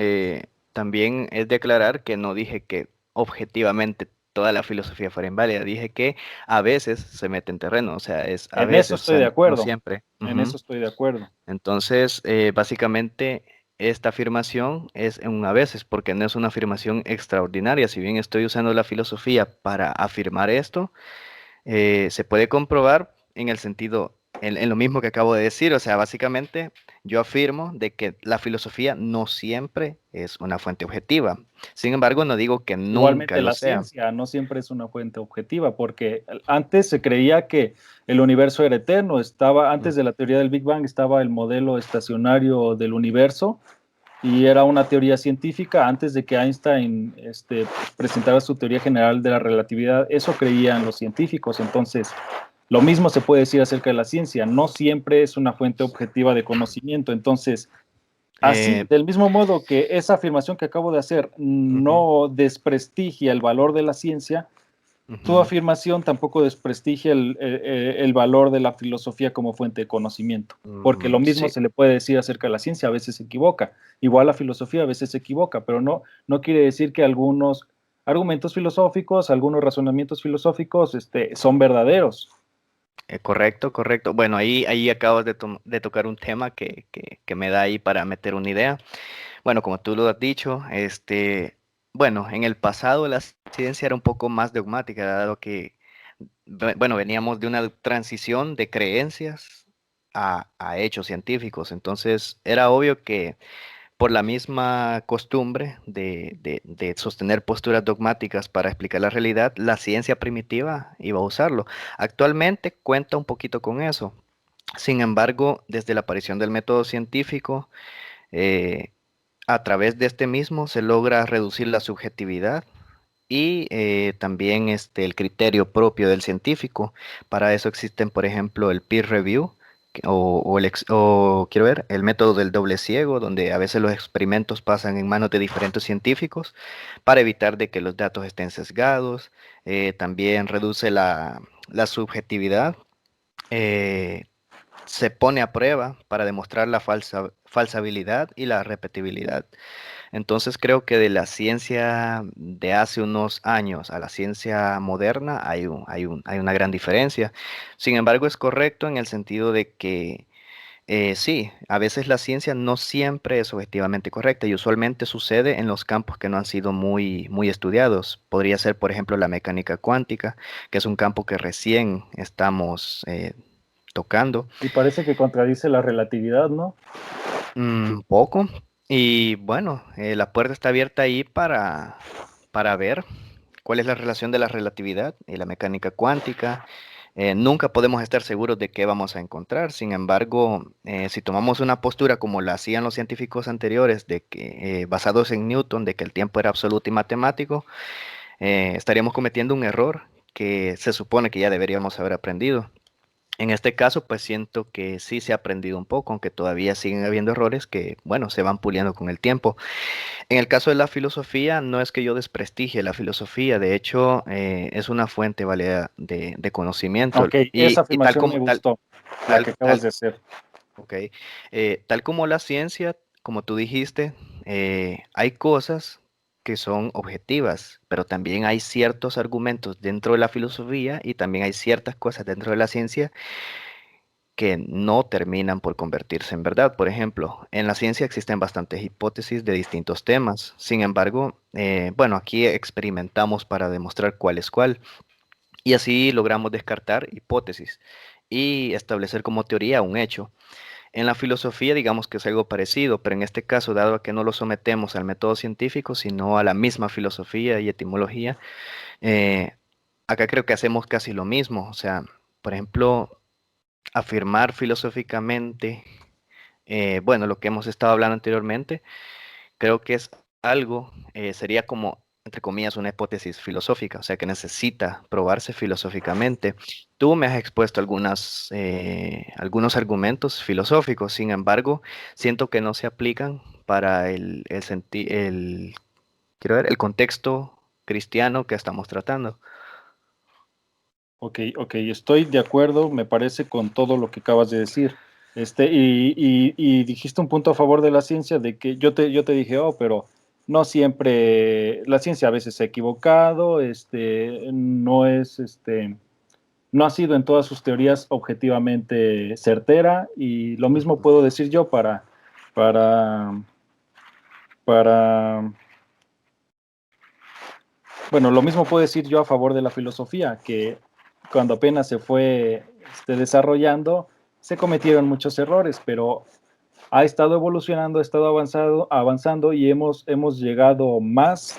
también es de aclarar que no dije que objetivamente toda la filosofía fuera inválida, dije que a veces se mete en terreno, o sea, es a En eso veces, o estoy sea, de no acuerdo. siempre. En Ujú. eso estoy de acuerdo. Entonces, básicamente, esta afirmación es un a veces, porque no es una afirmación extraordinaria. Si bien estoy usando la filosofía para afirmar esto, se puede comprobar en el sentido, en lo mismo que acabo de decir, o sea, básicamente yo afirmo de que la filosofía no siempre es una fuente objetiva. Sin embargo, no digo que nunca Igualmente lo la sea. ciencia no siempre es una fuente objetiva, porque antes se creía que el universo era eterno, Mm, antes de la teoría del Big Bang estaba el modelo estacionario del universo y era una teoría científica antes de que Einstein presentara su teoría general de la relatividad, eso creían los científicos, entonces lo mismo se puede decir acerca de la ciencia, no siempre es una fuente objetiva de conocimiento, entonces así, eh, del mismo modo que esa afirmación que acabo de hacer ujú, no desprestigia el valor de la ciencia, tu ujú, afirmación tampoco desprestigia el valor de la filosofía como fuente de conocimiento, porque lo mismo sí. se le puede decir acerca de la ciencia, a veces se equivoca, igual la filosofía a veces se equivoca, pero no quiere decir que algunos argumentos filosóficos, algunos razonamientos filosóficos son verdaderos. Correcto, correcto. Bueno, ahí acabas de tocar un tema que me da ahí para meter una idea. Bueno, como tú lo has dicho, bueno, en el pasado la ciencia era un poco más dogmática, dado que, bueno, veníamos de una transición de creencias a hechos científicos. Entonces, era obvio que por la misma costumbre de sostener posturas dogmáticas para explicar la realidad, la ciencia primitiva iba a usarlo. Actualmente cuenta un poquito con eso. Sin embargo, desde la aparición del método científico, eh, a través de este mismo se logra reducir la subjetividad y también el criterio propio del científico. Para eso existen, por ejemplo, el peer review o quiero ver, el método del doble ciego, donde a veces los experimentos pasan en manos de diferentes científicos para evitar de que los datos estén sesgados. También reduce la subjetividad. eh, Se pone a prueba para demostrar la falsabilidad y la repetibilidad. Entonces creo que de la ciencia de hace unos años a la ciencia moderna hay una gran diferencia. Sin embargo, es correcto en el sentido de que Sí, a veces la ciencia no siempre es objetivamente correcta y usualmente sucede en los campos que no han sido muy estudiados. Podría ser, por ejemplo, la mecánica cuántica, que es un campo que recién estamos tocando. Y parece que contradice la relatividad, ¿no? Poco. Y bueno, la puerta está abierta ahí para ver cuál es la relación de la relatividad y la mecánica cuántica. Nunca podemos estar seguros de qué vamos a encontrar. Sin embargo, si tomamos una postura como la hacían los científicos anteriores, de que basados en Newton, de que el tiempo era absoluto y matemático, estaríamos cometiendo un error que se supone que ya deberíamos haber aprendido. En este caso, pues siento que sí se ha aprendido un poco, aunque todavía siguen habiendo errores que, bueno, se van puliendo con el tiempo. En el caso de la filosofía, no es que yo desprestigie la filosofía, de hecho, es una fuente válida de conocimiento Ok, esa y tal afirmación me como gustó, la tal, que acabas tal, de hacer. ok, tal como la ciencia, como tú dijiste, hay cosas que son objetivas, pero también hay ciertos argumentos dentro de la filosofía y también hay ciertas cosas dentro de la ciencia que no terminan por convertirse en verdad. Por ejemplo, en la ciencia existen bastantes hipótesis de distintos temas. Sin embargo, bueno, aquí experimentamos para demostrar cuál es cuál y así logramos descartar hipótesis y establecer como teoría un hecho. En la filosofía, digamos que es algo parecido, pero en este caso, dado a que no lo sometemos al método científico, sino a la misma filosofía y etimología, eh, acá creo que hacemos casi lo mismo. O sea, por ejemplo, afirmar filosóficamente, bueno, lo que hemos estado hablando anteriormente, creo que es algo, sería como, entre comillas, una hipótesis filosófica, o sea, que necesita probarse filosóficamente. Tú me has expuesto algunos argumentos filosóficos, sin embargo, siento que no se aplican para quiero ver, el contexto cristiano que estamos tratando. Ok, ok, estoy de acuerdo, me parece, con todo lo que acabas de decir. Y dijiste un punto a favor de la ciencia, de que yo te dije, oh, pero no siempre, la ciencia a veces se ha equivocado, no ha sido en todas sus teorías objetivamente certera, y lo mismo Ujú. puedo decir yo para, para, bueno, lo mismo puedo decir yo a favor de la filosofía, que cuando apenas se fue desarrollando, se cometieron muchos errores, pero ha estado evolucionando, ha estado avanzando y hemos llegado más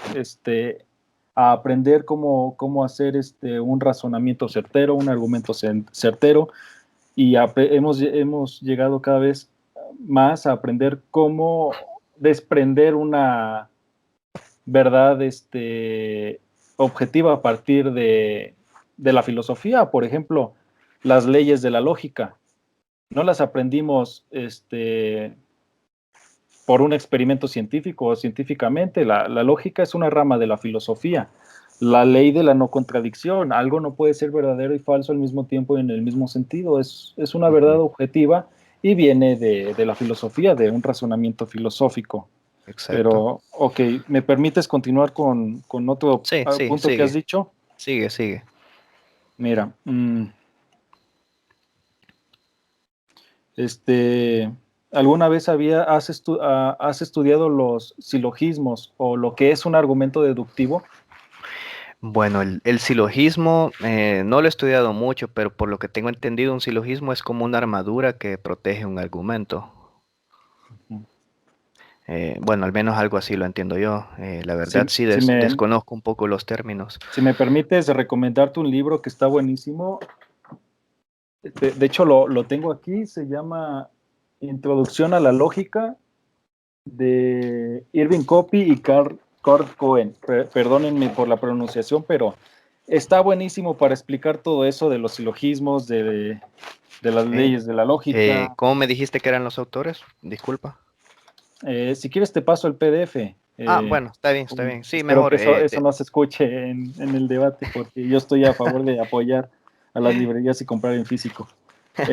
a aprender cómo hacer un razonamiento certero, un argumento certero, y hemos llegado cada vez más a aprender cómo desprender una verdad objetiva a partir de la filosofía. Por ejemplo, las leyes de la lógica. No las aprendimos por un experimento científico o científicamente. La lógica es una rama de la filosofía. La ley de la no contradicción. Algo no puede ser verdadero y falso al mismo tiempo y en el mismo sentido. Es una verdad Ujú. objetiva y viene de la filosofía, de un razonamiento filosófico. Exacto. Pero, ok, ¿me permites continuar con otro Sí, sí, punto que has sigue, dicho? sigue, sigue. Mira, este, ¿alguna vez has estudiado los silogismos o lo que es un argumento deductivo? Bueno, el silogismo no lo he estudiado mucho, pero por lo que tengo entendido, un silogismo es como una armadura que protege un argumento. Bueno, al menos algo así lo entiendo yo. La verdad, Si, sí, si me, desconozco un poco los términos. si me permites recomendarte un libro que está buenísimo, de hecho lo tengo aquí, se llama Introducción a la Lógica de Irving Copy y Carl Cohen. Perdónenme por la pronunciación, pero está buenísimo para explicar todo eso de los silogismos, de las Eh, leyes de la lógica. ¿Cómo me dijiste que eran los autores? Disculpa. Si quieres te paso el PDF. Ah, bueno, está bien, está bien. Sí, Espero mejor. que eso no se escuche en el debate, porque yo estoy a favor de apoyar a las librerías y comprar en físico. Sí,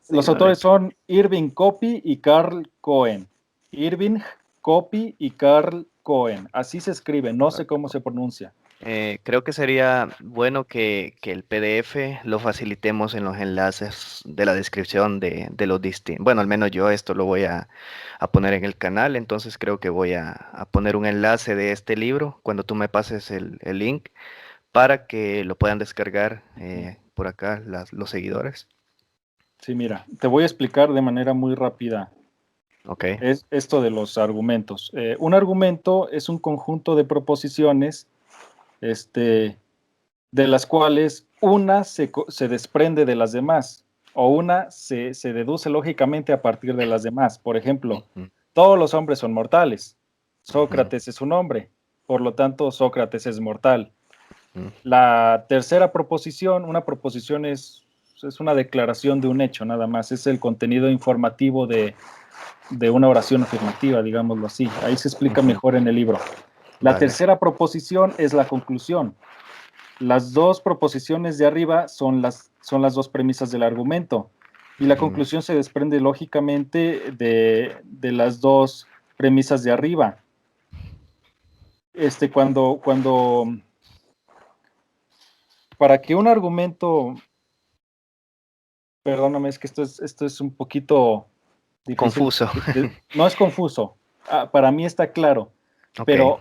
Los no, autores son Irving Copy y Carl Cohen. Irving Copy y Carl Cohen. Así se escribe, no sé cómo se pronuncia. Creo que sería bueno que el PDF lo facilitemos en los enlaces de la descripción de los distintos. Bueno, al menos yo esto lo voy a poner en el canal, entonces creo que voy a poner un enlace de este libro cuando tú me pases el link para que lo puedan descargar por acá los seguidores. Sí, mira, te voy a explicar de manera muy rápida. Ok. Es esto de los argumentos. Un argumento es un conjunto de proposiciones, este, de las cuales una se desprende de las demás o una se deduce lógicamente a partir de las demás. Por ejemplo, Ujú, todos los hombres son mortales. ujú, Sócrates es un hombre, por lo tanto Sócrates es mortal. ujú, La tercera proposición, una proposición es una declaración de un hecho nada más, es el contenido informativo de una oración afirmativa, digámoslo así. Ahí se explica ujú. mejor en el libro. La Vale. tercera proposición es la conclusión. Las dos proposiciones de arriba son las dos premisas del argumento y la Ujú, conclusión se desprende lógicamente de las dos premisas de arriba. Cuando para que un argumento, perdóname, es que esto es un poquito difícil, confuso. no es confuso, para mí está claro, Ok. pero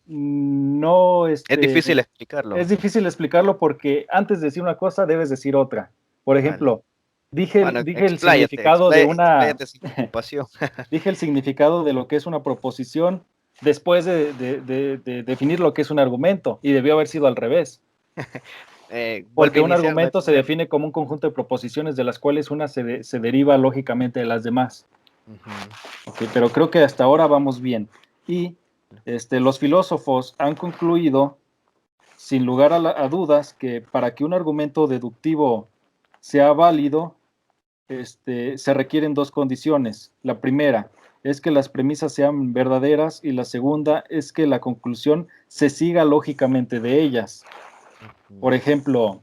no, Es difícil explicarlo. es difícil explicarlo porque antes de decir una cosa debes decir otra. Por Vale. ejemplo, Bueno, dije el significado expláyate sin preocupación. dije el significado de lo que es una proposición después de definir lo que es un argumento y debió haber sido al revés. Vuelve Porque a un iniciar, no hay argumento se problema. define como un conjunto de proposiciones de las cuales una se deriva lógicamente de las demás. Ujú. Okay, pero creo que hasta ahora vamos bien. Y los filósofos han concluido, sin lugar a dudas, que para que un argumento deductivo sea válido, se requieren dos condiciones. La primera es que las premisas sean verdaderas y la segunda es que la conclusión se siga lógicamente de ellas. Por Ujú. ejemplo,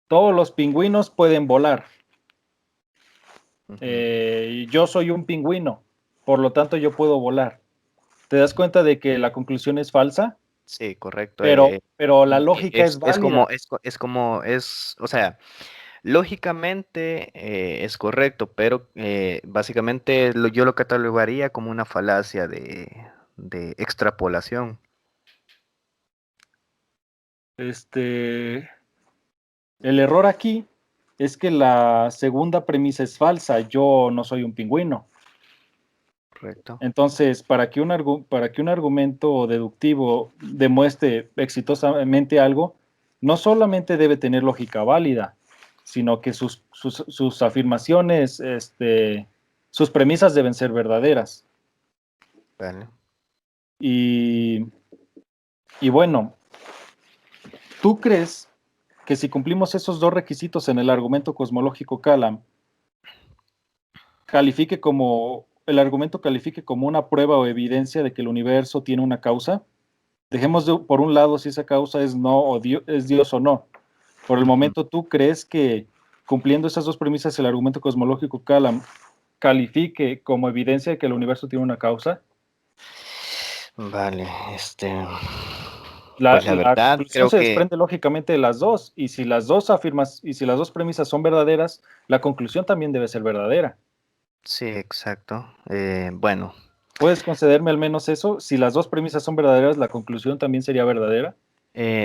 todos los pingüinos pueden volar. Ujú. Yo soy un pingüino, por lo tanto yo puedo volar. ¿Te das cuenta de que la conclusión es falsa? Sí, correcto. Pero la lógica es válida. O sea, lógicamente es correcto, pero básicamente yo lo catalogaría como una falacia de extrapolación. Este, el error aquí es que la segunda premisa es falsa. Yo no soy un pingüino. Correcto. Entonces, para que un argumento deductivo demuestre exitosamente algo, no solamente debe tener lógica válida, sino que sus afirmaciones, sus premisas deben ser verdaderas. Vale. Y, y bueno, ¿tú crees que si cumplimos esos dos requisitos en el argumento cosmológico Kalam, el argumento califique como una prueba o evidencia de que el universo tiene una causa? Dejemos por un lado si esa causa es no o es Dios o no. Por el Ujú. momento, ¿tú crees que cumpliendo esas dos premisas el argumento cosmológico Kalam califique como evidencia de que el universo tiene una causa? Vale, La, pues la la verdad conclusión creo se que desprende lógicamente de las dos, y si las dos premisas son verdaderas, la conclusión también debe ser verdadera. sí, exacto. Bueno, ¿Puedes concederme al menos eso? Si las dos premisas son verdaderas, la conclusión también sería verdadera.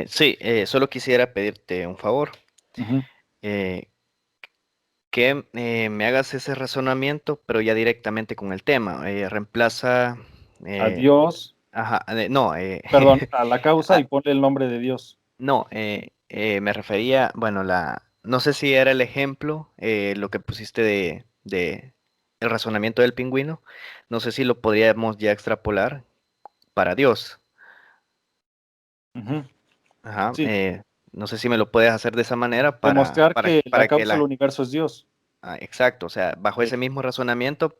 sí, solo quisiera pedirte un favor, Ujú. eh, que me hagas ese razonamiento, pero ya directamente con el tema. Reemplaza, A eh, Dios, ajá, no, perdón, a la causa ah, y ponle el nombre de Dios. no, me refería, bueno, no sé si era el ejemplo, lo que pusiste de el razonamiento del pingüino, no sé si lo podríamos ya extrapolar para Dios. Ujú. Ajá, Sí, no sé si me lo puedes hacer de esa manera demostrar que la para que causa del universo es Dios. exacto, o sea, bajo Ok. ese mismo razonamiento,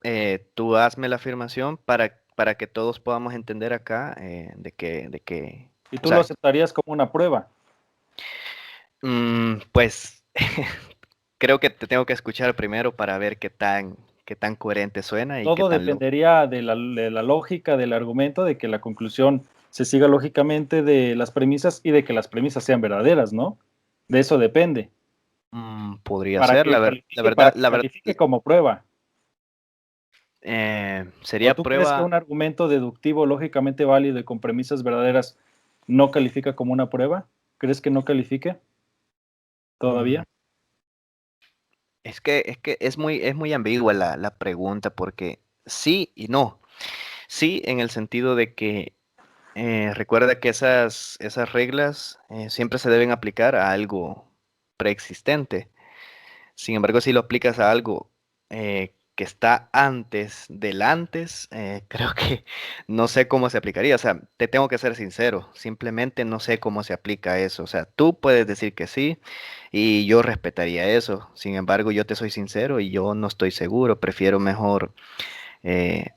tú hazme la afirmación para que todos podamos entender acá Y o tú lo sea, aceptarías como una prueba. pues creo que te tengo que escuchar primero para ver qué tan coherente suena y qué Todo tan lógico. dependería de la lógica del argumento, de que la conclusión se siga lógicamente de las premisas y de que las premisas sean verdaderas, ¿no? De eso depende. Podría Para ser, que califique, para que la verdad, califique como prueba. ¿O sería tú crees que prueba. un argumento deductivo lógicamente válido y con premisas verdaderas no califica como una prueba? ¿Crees que no califique mm, todavía? es que es muy ambigua la pregunta porque sí y no. Sí, en el sentido de que recuerda que esas reglas siempre se deben aplicar a algo preexistente. Sin embargo, si lo aplicas a algo que está antes del antes, creo que no sé cómo se aplicaría. O sea, te tengo que ser sincero, simplemente no sé cómo se aplica eso. O sea, tú puedes decir que sí y yo respetaría eso. Sin embargo, yo te soy sincero y yo no estoy seguro. Prefiero mejor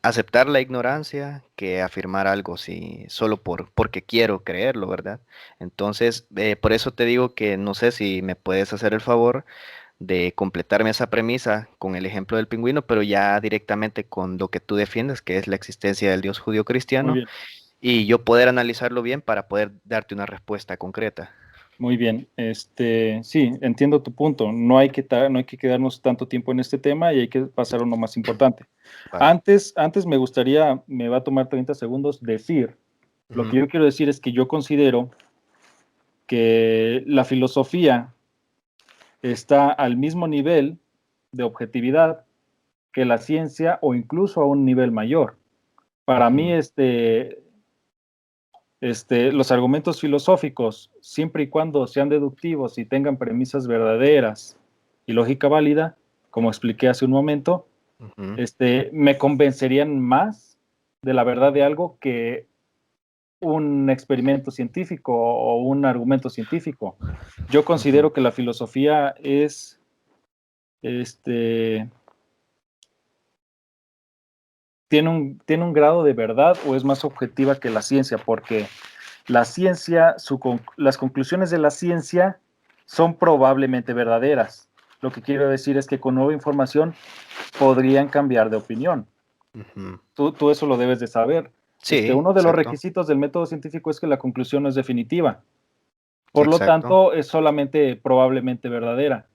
aceptar la ignorancia que afirmar algo si, solo porque quiero creerlo, ¿verdad? Entonces, por eso te digo que no sé si me puedes hacer el favor de completarme esa premisa con el ejemplo del pingüino, pero ya directamente con lo que tú defiendes, que es la existencia del Dios judío Muy cristiano, bien, y yo poder analizarlo bien para poder darte una respuesta concreta. muy bien. Sí, entiendo tu punto. No hay que quedarnos tanto tiempo en este tema y hay que pasar a uno más importante. Vale. Antes me va a tomar 30 segundos decir, lo Ujú, que yo quiero decir es que yo considero que la filosofía está al mismo nivel de objetividad que la ciencia o incluso a un nivel mayor. Para mí, ujú, los argumentos filosóficos, siempre y cuando sean deductivos y tengan premisas verdaderas y lógica válida, como expliqué hace un momento, ujú, me convencerían más de la verdad de algo que un experimento científico o un argumento científico. Yo ujú. considero que la filosofía es, este, tiene un grado de verdad o es más objetiva que la ciencia, porque la ciencia, las conclusiones de la ciencia son probablemente verdaderas. Lo que quiero decir es que con nueva información podrían cambiar de opinión. Ujú. Tú eso lo debes de saber. Sí, Uno de los exacto, requisitos del método científico es que la conclusión no es definitiva. Por lo exacto. tanto, es solamente probablemente verdadera.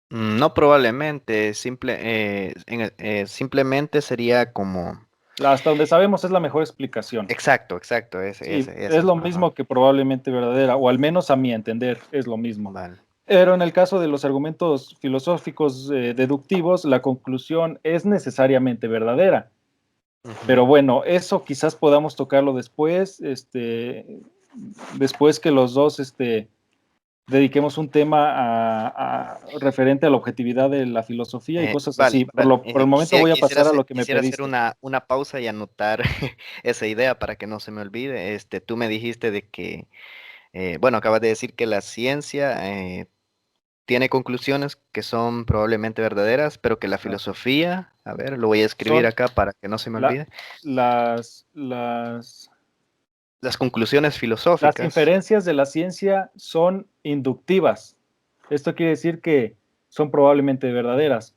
No probablemente, simplemente sería como... Hasta donde sabemos es la mejor explicación. Exacto, exacto, Sí, es eso. lo Ajá. mismo que probablemente verdadera, o al menos a mi entender es lo mismo. Vale. Pero en el caso de los argumentos filosóficos deductivos, la conclusión es necesariamente verdadera. Ujú. Pero bueno, eso quizás podamos tocarlo después, después que los dos dediquemos un tema referente a la objetividad de la filosofía y cosas Vale, así. vale. Por el momento voy a pasar a lo que me Quisiera hacer pediste. una pausa y anotar esa idea para que no se me olvide. Tú me dijiste de que, bueno, acabas de decir que la ciencia tiene conclusiones que son probablemente verdaderas, pero que la Ah, filosofía, a ver, lo voy a escribir son acá para que no se me la- olvide. las, las, Las conclusiones las filosóficas. inferencias de la ciencia son inductivas. Esto quiere decir que son probablemente verdaderas.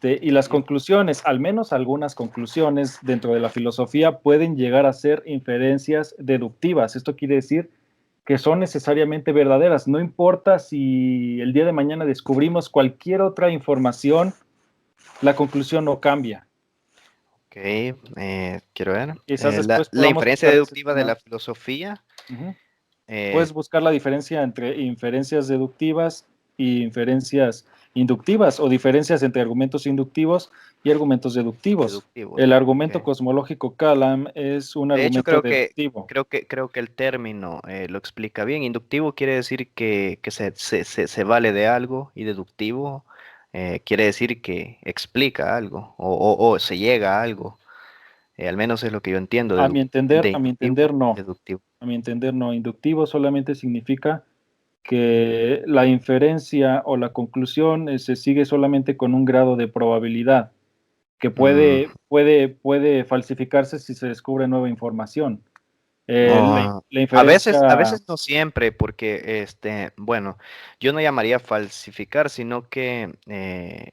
Y las Ok. conclusiones, al menos algunas conclusiones dentro de la filosofía, pueden llegar a ser inferencias deductivas. Esto quiere decir que son necesariamente verdaderas. No importa si el día de mañana descubrimos cualquier otra información, la conclusión no cambia. Ok, quiero ver. Quizás después La podamos inferencia tocar ese deductiva de tema. la filosofía. Ujú. eh, Puedes buscar la diferencia entre inferencias deductivas y inferencias inductivas o diferencias entre argumentos inductivos y argumentos deductivos. El Deductivos. argumento Ok. cosmológico Kalam es un De hecho, argumento deductivo. creo que el término lo explica bien. Inductivo quiere decir que se vale de algo y deductivo quiere decir que explica algo o se llega a algo. Al menos es lo que yo entiendo A mi entender, de a mi inductivo entender y no. deductivo. A mi entender no. Inductivo solamente significa que la inferencia o la conclusión se sigue solamente con un grado de probabilidad que Mm, puede falsificarse si se descubre nueva información. La A inferencia. veces no siempre, porque bueno, yo no llamaría falsificar, sino que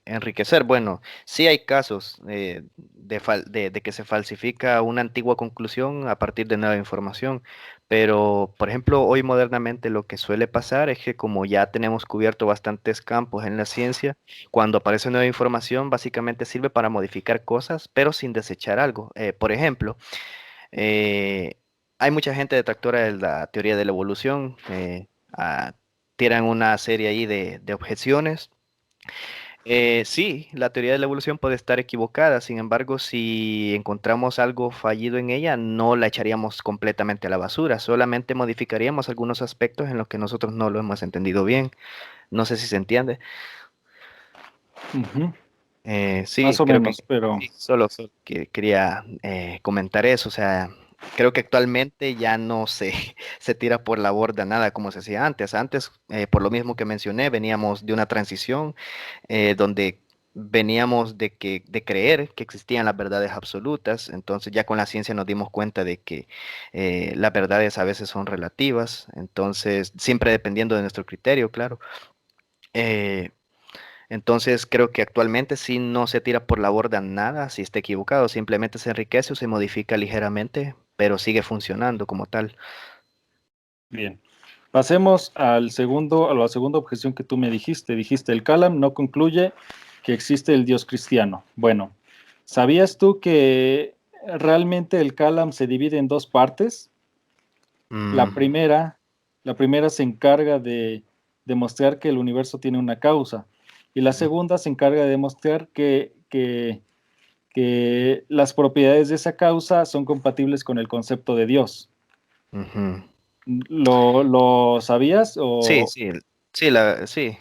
enriquecer. Bueno, sí hay casos de que se falsifica una antigua conclusión a partir de nueva información, pero por ejemplo, hoy modernamente lo que suele pasar es que como ya tenemos cubierto bastantes campos en la ciencia, cuando aparece nueva información, básicamente sirve para modificar cosas, pero sin desechar algo. Por ejemplo, eh, hay mucha gente detractora de la teoría de la evolución, tiran una serie ahí de objeciones. Sí, la teoría de la evolución puede estar equivocada, sin embargo, si encontramos algo fallido en ella, no la echaríamos completamente a la basura, solamente modificaríamos algunos aspectos en los que nosotros no lo hemos entendido bien. No sé si se entiende. Ujú, más Sí, o creo que menos, pero sí, solo que quería comentar eso. O sea, creo que actualmente ya no se, se tira por la borda nada como se hacía antes. Antes, por lo mismo que mencioné, veníamos de una transición donde veníamos de creer que existían las verdades absolutas. Entonces ya con la ciencia nos dimos cuenta de que las verdades a veces son relativas. Entonces, siempre dependiendo de nuestro criterio, claro. Eh, entonces creo que actualmente sí no se tira por la borda nada si está equivocado, simplemente se enriquece o se modifica ligeramente, pero sigue funcionando como tal. bien. Pasemos a la segunda objeción que tú me dijiste. Dijiste, el Kalam no concluye que existe el Dios cristiano. Bueno, ¿sabías tú que realmente el Kalam se divide en dos partes? La Mm, primera, la primera se encarga de demostrar que el universo tiene una causa y la mm, segunda se encarga de demostrar que las propiedades de esa causa son compatibles con el concepto de Dios. ujú. ¿Lo sabías Sí, o sí, sí,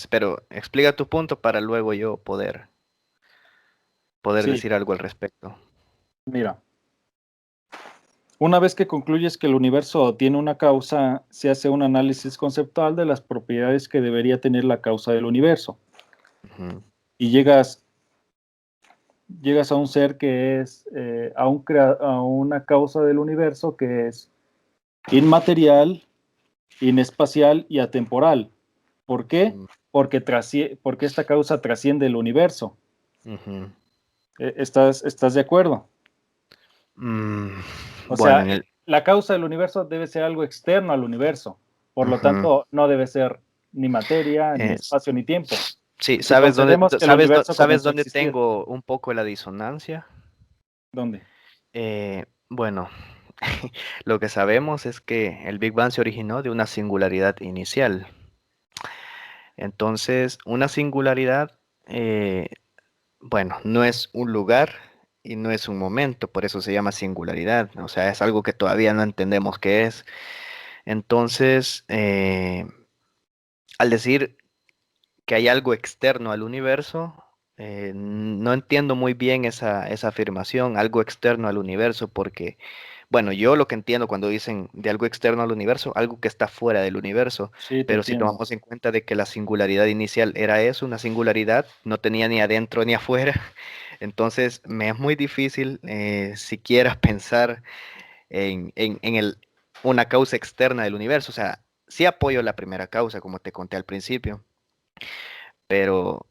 pero explica tu punto para luego yo poder sí? decir algo al respecto. Mira, una vez que concluyes que el universo tiene una causa, se hace un análisis conceptual de las propiedades que debería tener la causa del universo Ujú, y llegas a un ser que es, a una causa del universo que es inmaterial, inespacial y atemporal. ¿Por qué? mm, Porque esta causa trasciende el universo. ujú. ¿Estás de acuerdo? Mm, O bueno, sea, la causa del universo debe ser algo externo al universo. Por lo ujú. tanto, no debe ser ni materia, ni Es- espacio, ni tiempo. sí, Si concedemos que el universo sabes comenzó a dónde existir, tengo un poco la disonancia? ¿dónde? Bueno, lo que sabemos es que el Big Bang se originó de una singularidad inicial. Entonces, una singularidad, eh, bueno, no es un lugar y no es un momento, por eso se llama singularidad. O sea, es algo que todavía no entendemos qué es. Entonces, al decir que hay algo externo al universo, no entiendo muy bien esa afirmación, algo externo al universo, porque bueno, yo lo que entiendo cuando dicen de algo externo al universo, algo que está fuera del universo, Sí, te pero si entiendo. tomamos en cuenta de que la singularidad inicial era eso, una singularidad, no tenía ni adentro ni afuera, entonces me es muy difícil siquiera pensar una causa externa del universo, o sea, sí apoyo la primera causa, como te conté al principio, pero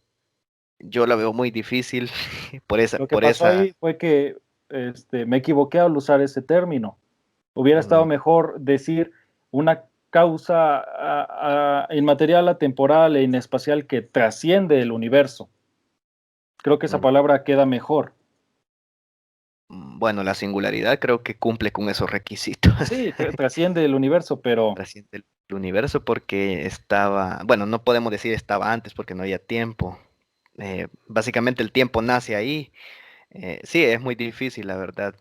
yo la veo muy difícil Lo que por pasó esa... ahí fue que me equivoqué al usar ese término. Hubiera estado Ujú, mejor decir una causa inmaterial, atemporal e inespacial que trasciende el universo. Creo que esa mm, palabra queda mejor. bueno, la singularidad creo que cumple con esos requisitos. Sí, trasciende el universo, pero Trasciende el universo porque estaba, bueno, no podemos decir estaba antes porque no había tiempo. Básicamente el tiempo nace ahí. Sí, es muy difícil, la verdad.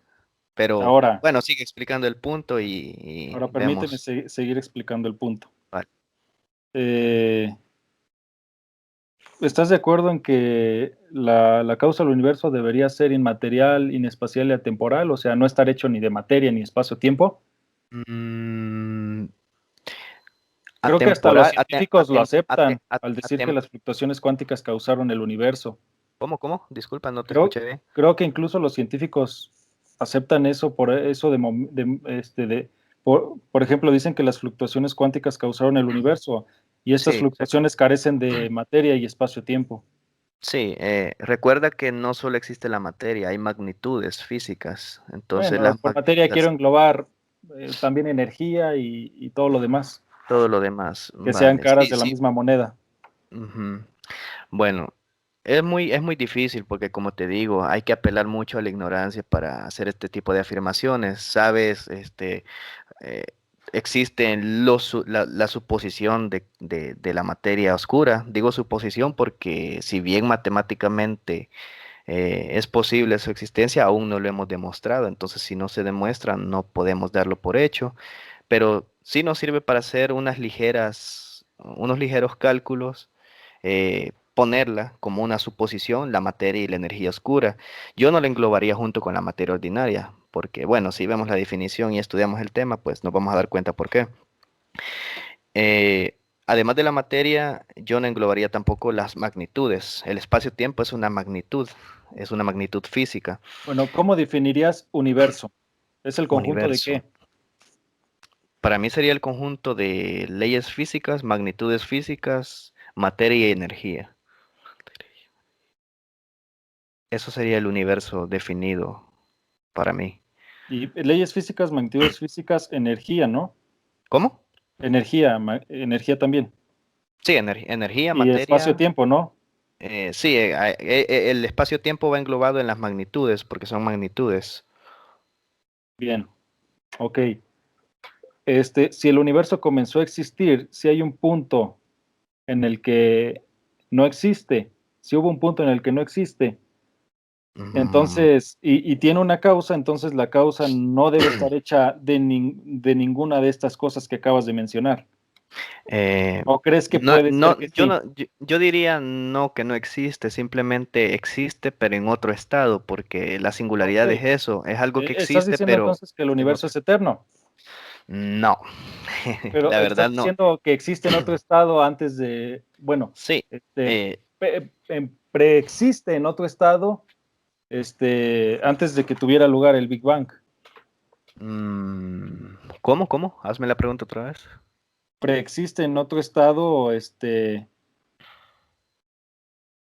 Pero ahora, bueno, sigue explicando el punto y ahora permíteme vemos. seguir explicando el punto. Vale. Eh, ¿Estás de acuerdo en que la causa del universo debería ser inmaterial, inespacial y atemporal? O sea, no estar hecho ni de materia ni espacio-tiempo. Mm, Creo que hasta los atemporal, científicos lo aceptan al decir que las fluctuaciones cuánticas causaron el universo. ¿cómo? Disculpa, no te Creo, escuché bien. creo que incluso los científicos aceptan eso por eso por ejemplo, dicen que las fluctuaciones cuánticas causaron el universo y estas Sí, exacto. fluctuaciones carecen de materia y espacio-tiempo. Sí, recuerda que no solo existe la materia, hay magnitudes físicas. Entonces, Bueno, por materia quiero englobar también energía y todo lo demás, todo lo demás, que sean vale. caras Sí, de la sí. misma moneda. Ujú. Bueno, es muy difícil porque, como te digo, hay que apelar mucho a la ignorancia para hacer este tipo de afirmaciones. Sabes, eh, existe la suposición de la materia oscura. Digo suposición porque si bien matemáticamente es posible su existencia, aún no lo hemos demostrado. Entonces, si no se demuestra, no podemos darlo por hecho. Pero sí nos sirve para hacer unos ligeros cálculos, ponerla como una suposición, la materia y la energía oscura. Yo no la englobaría junto con la materia ordinaria, porque bueno, si vemos la definición y estudiamos el tema, pues nos vamos a dar cuenta por qué. Además de la materia, yo no englobaría tampoco las magnitudes. El espacio-tiempo es una magnitud física. Bueno, ¿cómo definirías universo? ¿Es el conjunto de Universo. qué? Para mí sería el conjunto de leyes físicas, magnitudes físicas, materia y energía. Eso sería el universo definido para mí. Y leyes físicas, magnitudes físicas, energía, ¿no? ¿Cómo? Energía, energía también. Sí, energía, Y materia. espacio-tiempo, ¿no? Sí, el espacio-tiempo va englobado en las magnitudes, porque son magnitudes. Bien, ok. Si el universo comenzó a existir, si hay un punto en el que no existe, si hubo un punto en el que no existe, Mm, entonces, y tiene una causa, entonces la causa no debe estar hecha de ninguna de estas cosas que acabas de mencionar. eh, ¿O crees que no, puede ser no, que sí? yo diría no que no existe, simplemente existe, pero en otro estado, porque la Ok. singularidad es eso, es algo que ¿Estás existe, diciendo pero entonces que el en universo otro. es eterno? No, Pero la estás verdad no. diciendo que existe en otro estado antes de, bueno, Sí, eh, preexiste en otro estado, antes de que tuviera lugar el Big Bang. ¿cómo, cómo? Hazme la pregunta otra vez. Preexiste en otro estado,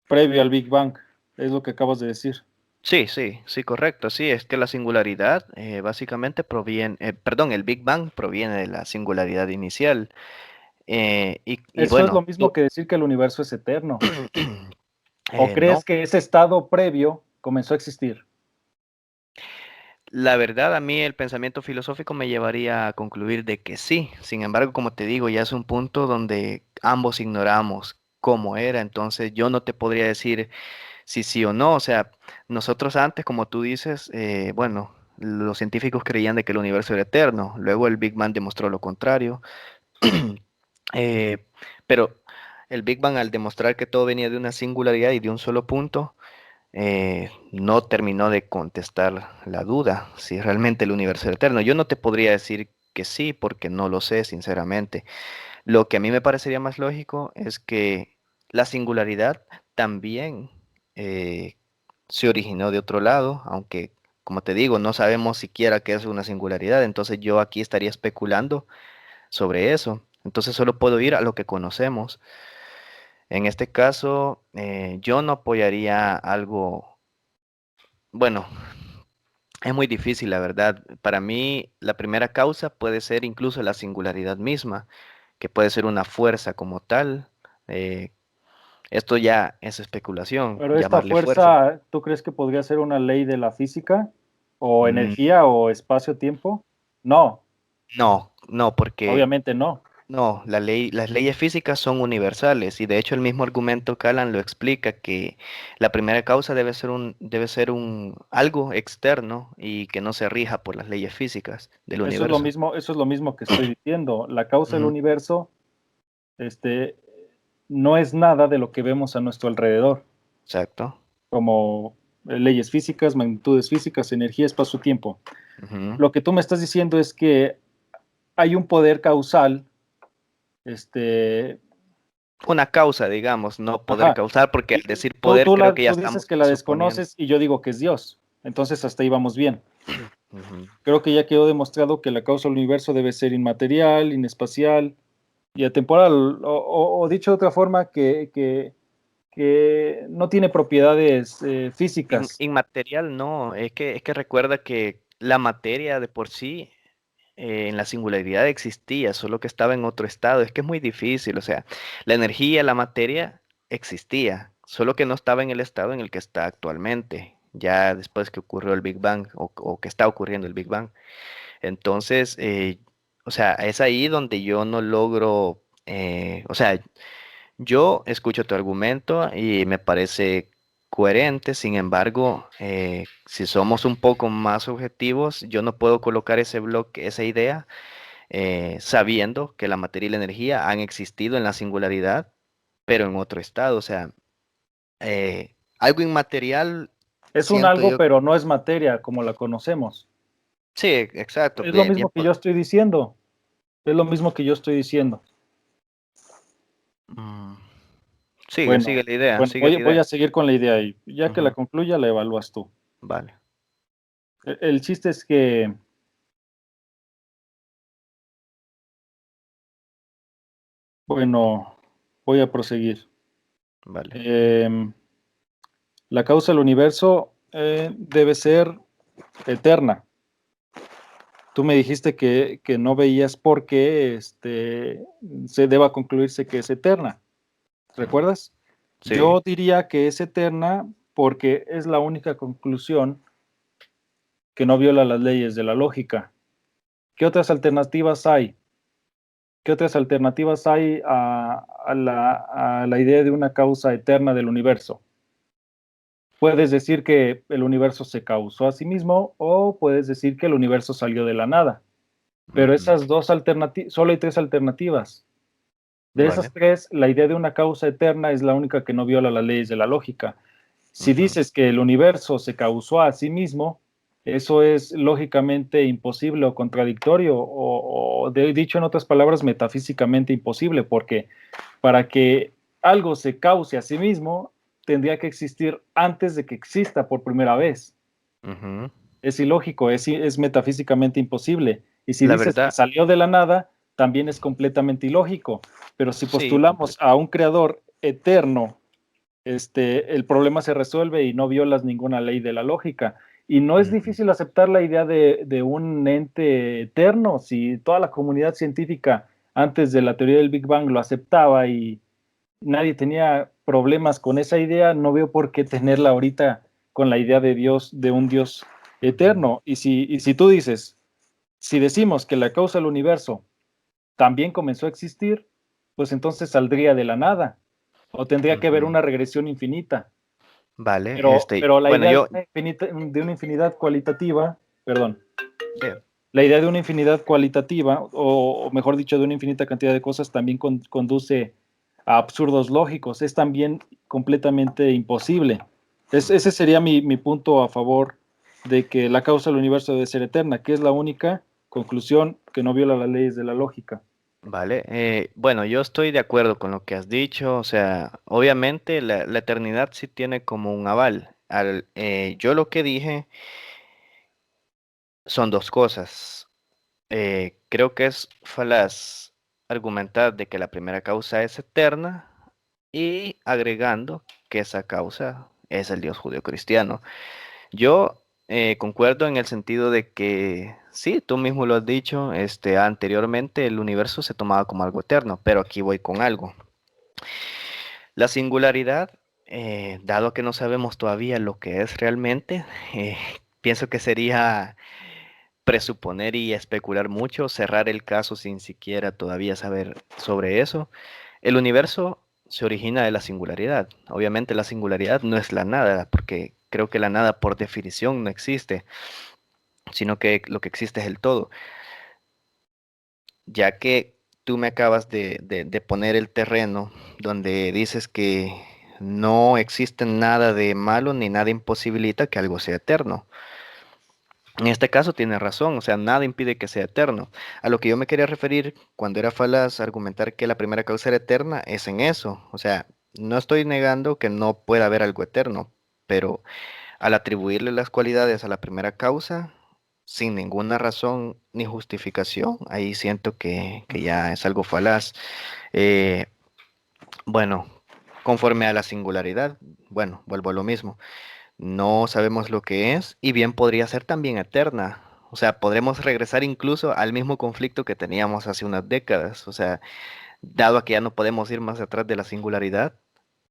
previo al Big Bang, es lo que acabas de decir. Sí, sí, sí, correcto. Sí, es que la singularidad básicamente proviene, perdón, el Big Bang proviene de la singularidad inicial. Y Eso es lo bueno, mismo que decir que el universo es eterno. ¿O crees no, que ese estado previo comenzó a existir? la verdad a mí el pensamiento filosófico me llevaría a concluir de que sí. Sin embargo, como te digo, ya es un punto donde ambos ignoramos cómo era, entonces yo no te podría decir si sí o no. O sea, nosotros antes, como tú dices, bueno, los científicos creían de que el universo era eterno, luego el Big Bang demostró lo contrario. Eh, pero el Big Bang, al demostrar que todo venía de una singularidad y de un solo punto, no terminó de contestar la duda si realmente el universo era eterno. Yo no te podría decir que sí, porque no lo sé, sinceramente. Lo que a mí me parecería más lógico es que la singularidad también eh, se originó de otro lado, aunque, como te digo, no sabemos siquiera qué es una singularidad. Entonces yo aquí estaría especulando sobre eso. Entonces solo puedo ir a lo que conocemos. En este caso, yo no apoyaría algo, bueno, es muy difícil, la verdad. Para mí, la primera causa puede ser incluso la singularidad misma, que puede ser una fuerza como tal. Eh, Esto ya es especulación, Pero esta llamarle fuerza. fuerza, ¿tú crees que podría ser una ley de la física? ¿O Mm, energía o espacio-tiempo? No, no, no, porque obviamente no. no, las leyes físicas son universales y de hecho el mismo argumento Callan lo explica que la primera causa debe ser un algo externo y que no se rija por las leyes físicas del universo. Eso es lo mismo que estoy diciendo. La causa del Ujú, universo, este, no es nada de lo que vemos a nuestro alrededor, exacto. como leyes físicas, magnitudes físicas, energía, espacio-tiempo. Ujú. Lo que tú me estás diciendo es que hay un poder causal, este, Una causa, digamos, no poder ajá, causar, porque al y decir poder creo que ya tú dices estamos que la suponiendo. desconoces y yo digo que es Dios. Entonces hasta ahí vamos bien. Ujú. Creo que ya quedó demostrado que la causa del universo debe ser inmaterial, inespacial y atemporal, o dicho de otra forma, que no tiene propiedades físicas. Inmaterial no, es que recuerda que la materia de por sí en la singularidad existía, solo que estaba en otro estado. Es que es muy difícil, o sea, la energía, la materia existía, solo que no estaba en el estado en el que está actualmente, ya después que ocurrió el Big Bang o que está ocurriendo el Big Bang. Entonces, o sea, es ahí donde yo no logro, o sea, yo escucho tu argumento y me parece coherente. Sin embargo, si somos un poco más objetivos, yo no puedo colocar ese bloque, esa idea, sabiendo que la materia y la energía han existido en la singularidad, pero en otro estado. O sea, algo inmaterial, Es un siento algo, yo. pero no es materia como la conocemos. Sí, exacto. Es lo Bien, mismo que yo estoy diciendo. Es lo mismo que yo estoy diciendo. mm, sigue, Bueno, sigue la idea, bueno, sigue voy, la voy idea. a seguir con la idea y ya que la Ujú. concluya, la evalúas tú. Vale. El chiste es que, bueno, voy a proseguir. Vale. Em, la causa del universo debe ser eterna. Tú me dijiste que no veías por qué se deba concluirse que es eterna. Ujú. ¿Recuerdas? Sí. Yo diría que es eterna porque es la única conclusión que no viola las leyes de la lógica. ¿Qué otras alternativas hay? ¿Qué otras alternativas hay a la idea de una causa eterna del universo? Puedes decir que el universo se causó a sí mismo o puedes decir que el universo salió de la nada. Pero Ujú. esas dos alternativas, solo hay tres alternativas. De esas Vale. tres, la idea de una causa eterna es la única que no viola las leyes de la lógica. Si Ujú. dices que el universo se causó a sí mismo, eso es lógicamente imposible o contradictorio, dicho en otras palabras, metafísicamente imposible, porque para que algo se cause a sí mismo, tendría que existir antes de que exista por primera vez. Ujú. Es ilógico, es metafísicamente imposible. Y si La dices que verdad, salió de la nada, también es completamente ilógico. Pero si sí, postulamos a un creador eterno, el problema se resuelve y no violas ninguna ley de la lógica. Y no es ujú, difícil aceptar la idea de un ente eterno. Si toda la comunidad científica antes de la teoría del Big Bang lo aceptaba y nadie tenía problemas con esa idea, no veo por qué tenerla ahorita con la idea de Dios, de un Dios ujú, eterno. Y si tú dices, si decimos que la causa del universo también comenzó a existir, pues entonces saldría de la nada o tendría que haber ujú. una regresión infinita. Vale, Pero la bueno, idea yo, de una infinidad cualitativa, perdón, sí, la idea de una infinidad cualitativa, o mejor dicho, de una infinita cantidad de cosas, también conduce a absurdos lógicos. Es también completamente imposible. Ese ujú. sería mi punto a favor de que la causa del universo debe ser eterna, que es la única conclusión que no viola las leyes de la lógica. Vale, bueno, yo estoy de acuerdo con lo que has dicho, o sea, obviamente la eternidad sí tiene como un aval. Yo lo que dije son dos cosas. Creo que es falaz argumentar de que la primera causa es eterna y agregando que esa causa es el Dios judío cristiano. Yo concuerdo en el sentido de que sí, tú mismo lo has dicho, anteriormente el universo se tomaba como algo eterno, pero aquí voy con algo. La singularidad, dado que no sabemos todavía lo que es realmente, eh, pienso que sería presuponer y especular mucho, cerrar el caso sin siquiera todavía saber sobre eso. El universo se origina de la singularidad. Obviamente la singularidad no es la nada, porque creo que la nada por definición no existe, sino que lo que existe es el todo. Ya que tú me acabas de poner el terreno donde dices que no existe nada de malo ni nada imposibilita que algo sea eterno. En este caso tiene razón, o sea, nada impide que sea eterno. A lo que yo me quería referir cuando era falaz argumentar que la primera causa era eterna es en eso. O sea, no estoy negando que no pueda haber algo eterno, pero Al atribuirle las cualidades a la primera causa, sin ninguna razón ni justificación, ahí siento que ya es algo falaz. Eh, bueno, conforme a la singularidad, bueno, vuelvo a lo mismo. No sabemos lo que es y bien podría ser también eterna. O sea, podremos regresar incluso al mismo conflicto que teníamos hace unas décadas. O sea, dado a que ya no podemos ir más atrás de la singularidad,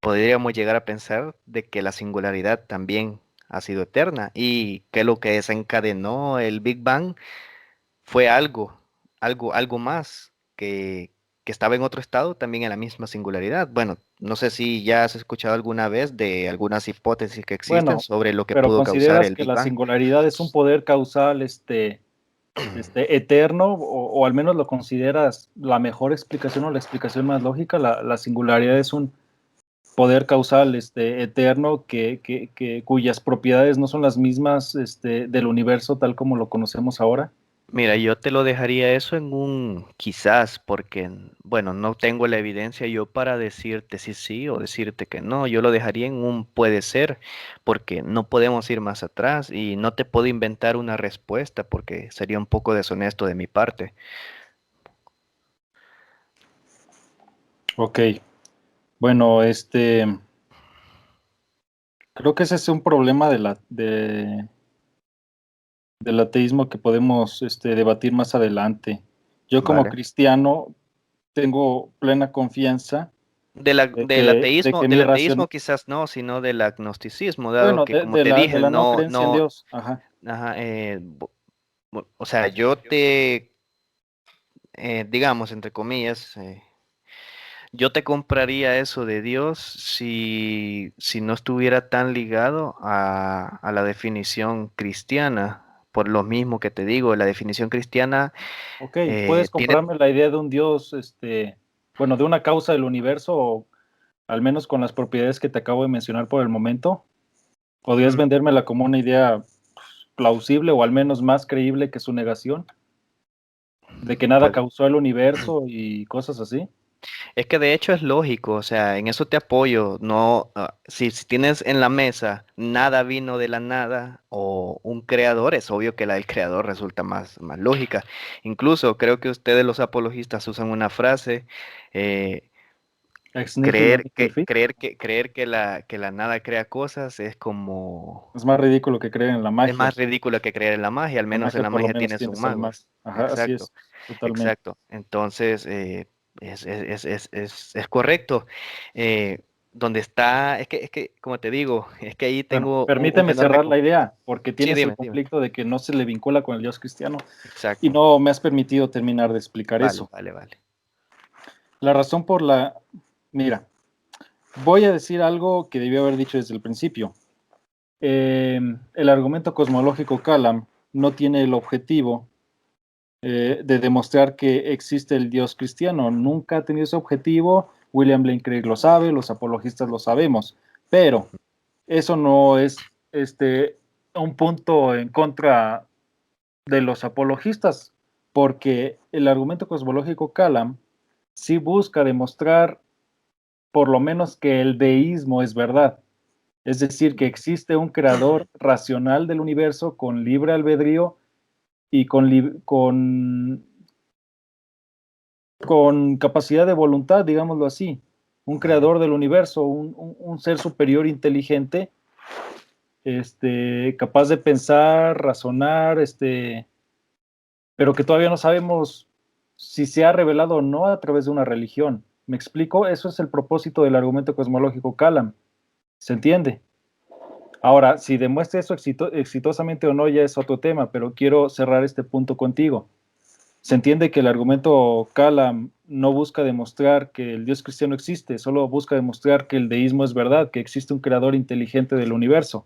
podríamos llegar a pensar de que la singularidad también ha sido eterna y que lo que desencadenó el Big Bang fue algo más que estaba en otro estado también en la misma singularidad. Bueno, no sé si ya has escuchado alguna vez de algunas hipótesis que existen Bueno, sobre lo que pero pudo causar ¿consideras el que Big la Bang. singularidad es un poder causal eterno o al menos lo consideras la mejor explicación o la explicación más lógica? La singularidad es un poder causal eterno cuyas propiedades no son las mismas del universo tal como lo conocemos ahora. Mira, yo te lo dejaría eso en un quizás, porque, bueno, no tengo la evidencia yo para decirte si sí o decirte que no. Yo lo dejaría en un puede ser, porque no podemos ir más atrás y no te puedo inventar una respuesta porque sería un poco deshonesto de mi parte. Ok, bueno, creo que ese es un problema del ateísmo que podemos debatir más adelante. Yo como Vale. cristiano tengo plena confianza de que Del mi ateísmo ración, quizás no, sino del agnosticismo, dado bueno, que como de te dije, la no creencia en Dios, ajá, ajá, o sea, digamos, entre comillas, yo te compraría eso de Dios si no estuviera tan ligado a la definición cristiana. Por lo mismo que te digo, la definición cristiana ok, puedes tiene... comprarme la idea de un Dios, bueno, de una causa del universo, o al menos con las propiedades que te acabo de mencionar por el momento. ¿Podrías Mm, vendérmela como una idea plausible o al menos más creíble que su negación? De que nada pues causó el universo y cosas así. es que de hecho es lógico, o sea, en eso te apoyo. No, si tienes en la mesa nada vino de la nada o un creador, es obvio que la del creador resulta más lógica. Incluso creo que ustedes los apologistas usan una frase, eh, Ex nihilo nihil fit. creer que la nada crea cosas es como, Es más ridículo que creer en la es magia. más ridículo que creer en la magia, al La menos en magia la por lo magia menos tienes tiene un al mago. más. Ajá, así Exacto. es, totalmente. Exacto. Entonces, es correcto. Donde está, como te digo, es que ahí Bueno, tengo un permíteme enorme cerrar la conflicto. idea, porque Sí, tienes el dime. conflicto de que no se le vincula con el Dios cristiano y Exacto. no me has permitido terminar de explicar Vale, eso. vale, vale. La razón por la... Mira, voy a decir algo que debió haber dicho desde el principio. El argumento cosmológico Kalam no tiene el objetivo de demostrar que existe el Dios cristiano. Nunca ha tenido ese objetivo. William Lane Craig lo sabe, los apologistas lo sabemos, pero eso no es este, un punto en contra de los apologistas, porque el argumento cosmológico Kalam sí busca demostrar por lo menos que el deísmo es verdad. Es decir, que existe un creador racional del universo con libre albedrío y con capacidad de voluntad, digámoslo así. Un Vale. creador del universo, un ser superior inteligente, capaz de pensar, razonar, pero que todavía no sabemos si se ha revelado o no a través de una religión. ¿Me explico? Eso es el propósito del argumento cosmológico Kalam. ¿Se entiende? Ahora, si demuestra eso exitosamente o no, ya es otro tema, pero quiero cerrar este punto contigo. Se entiende que el argumento Kalam no busca demostrar que el Dios cristiano existe, solo busca demostrar que el deísmo es verdad, que existe un creador inteligente del universo.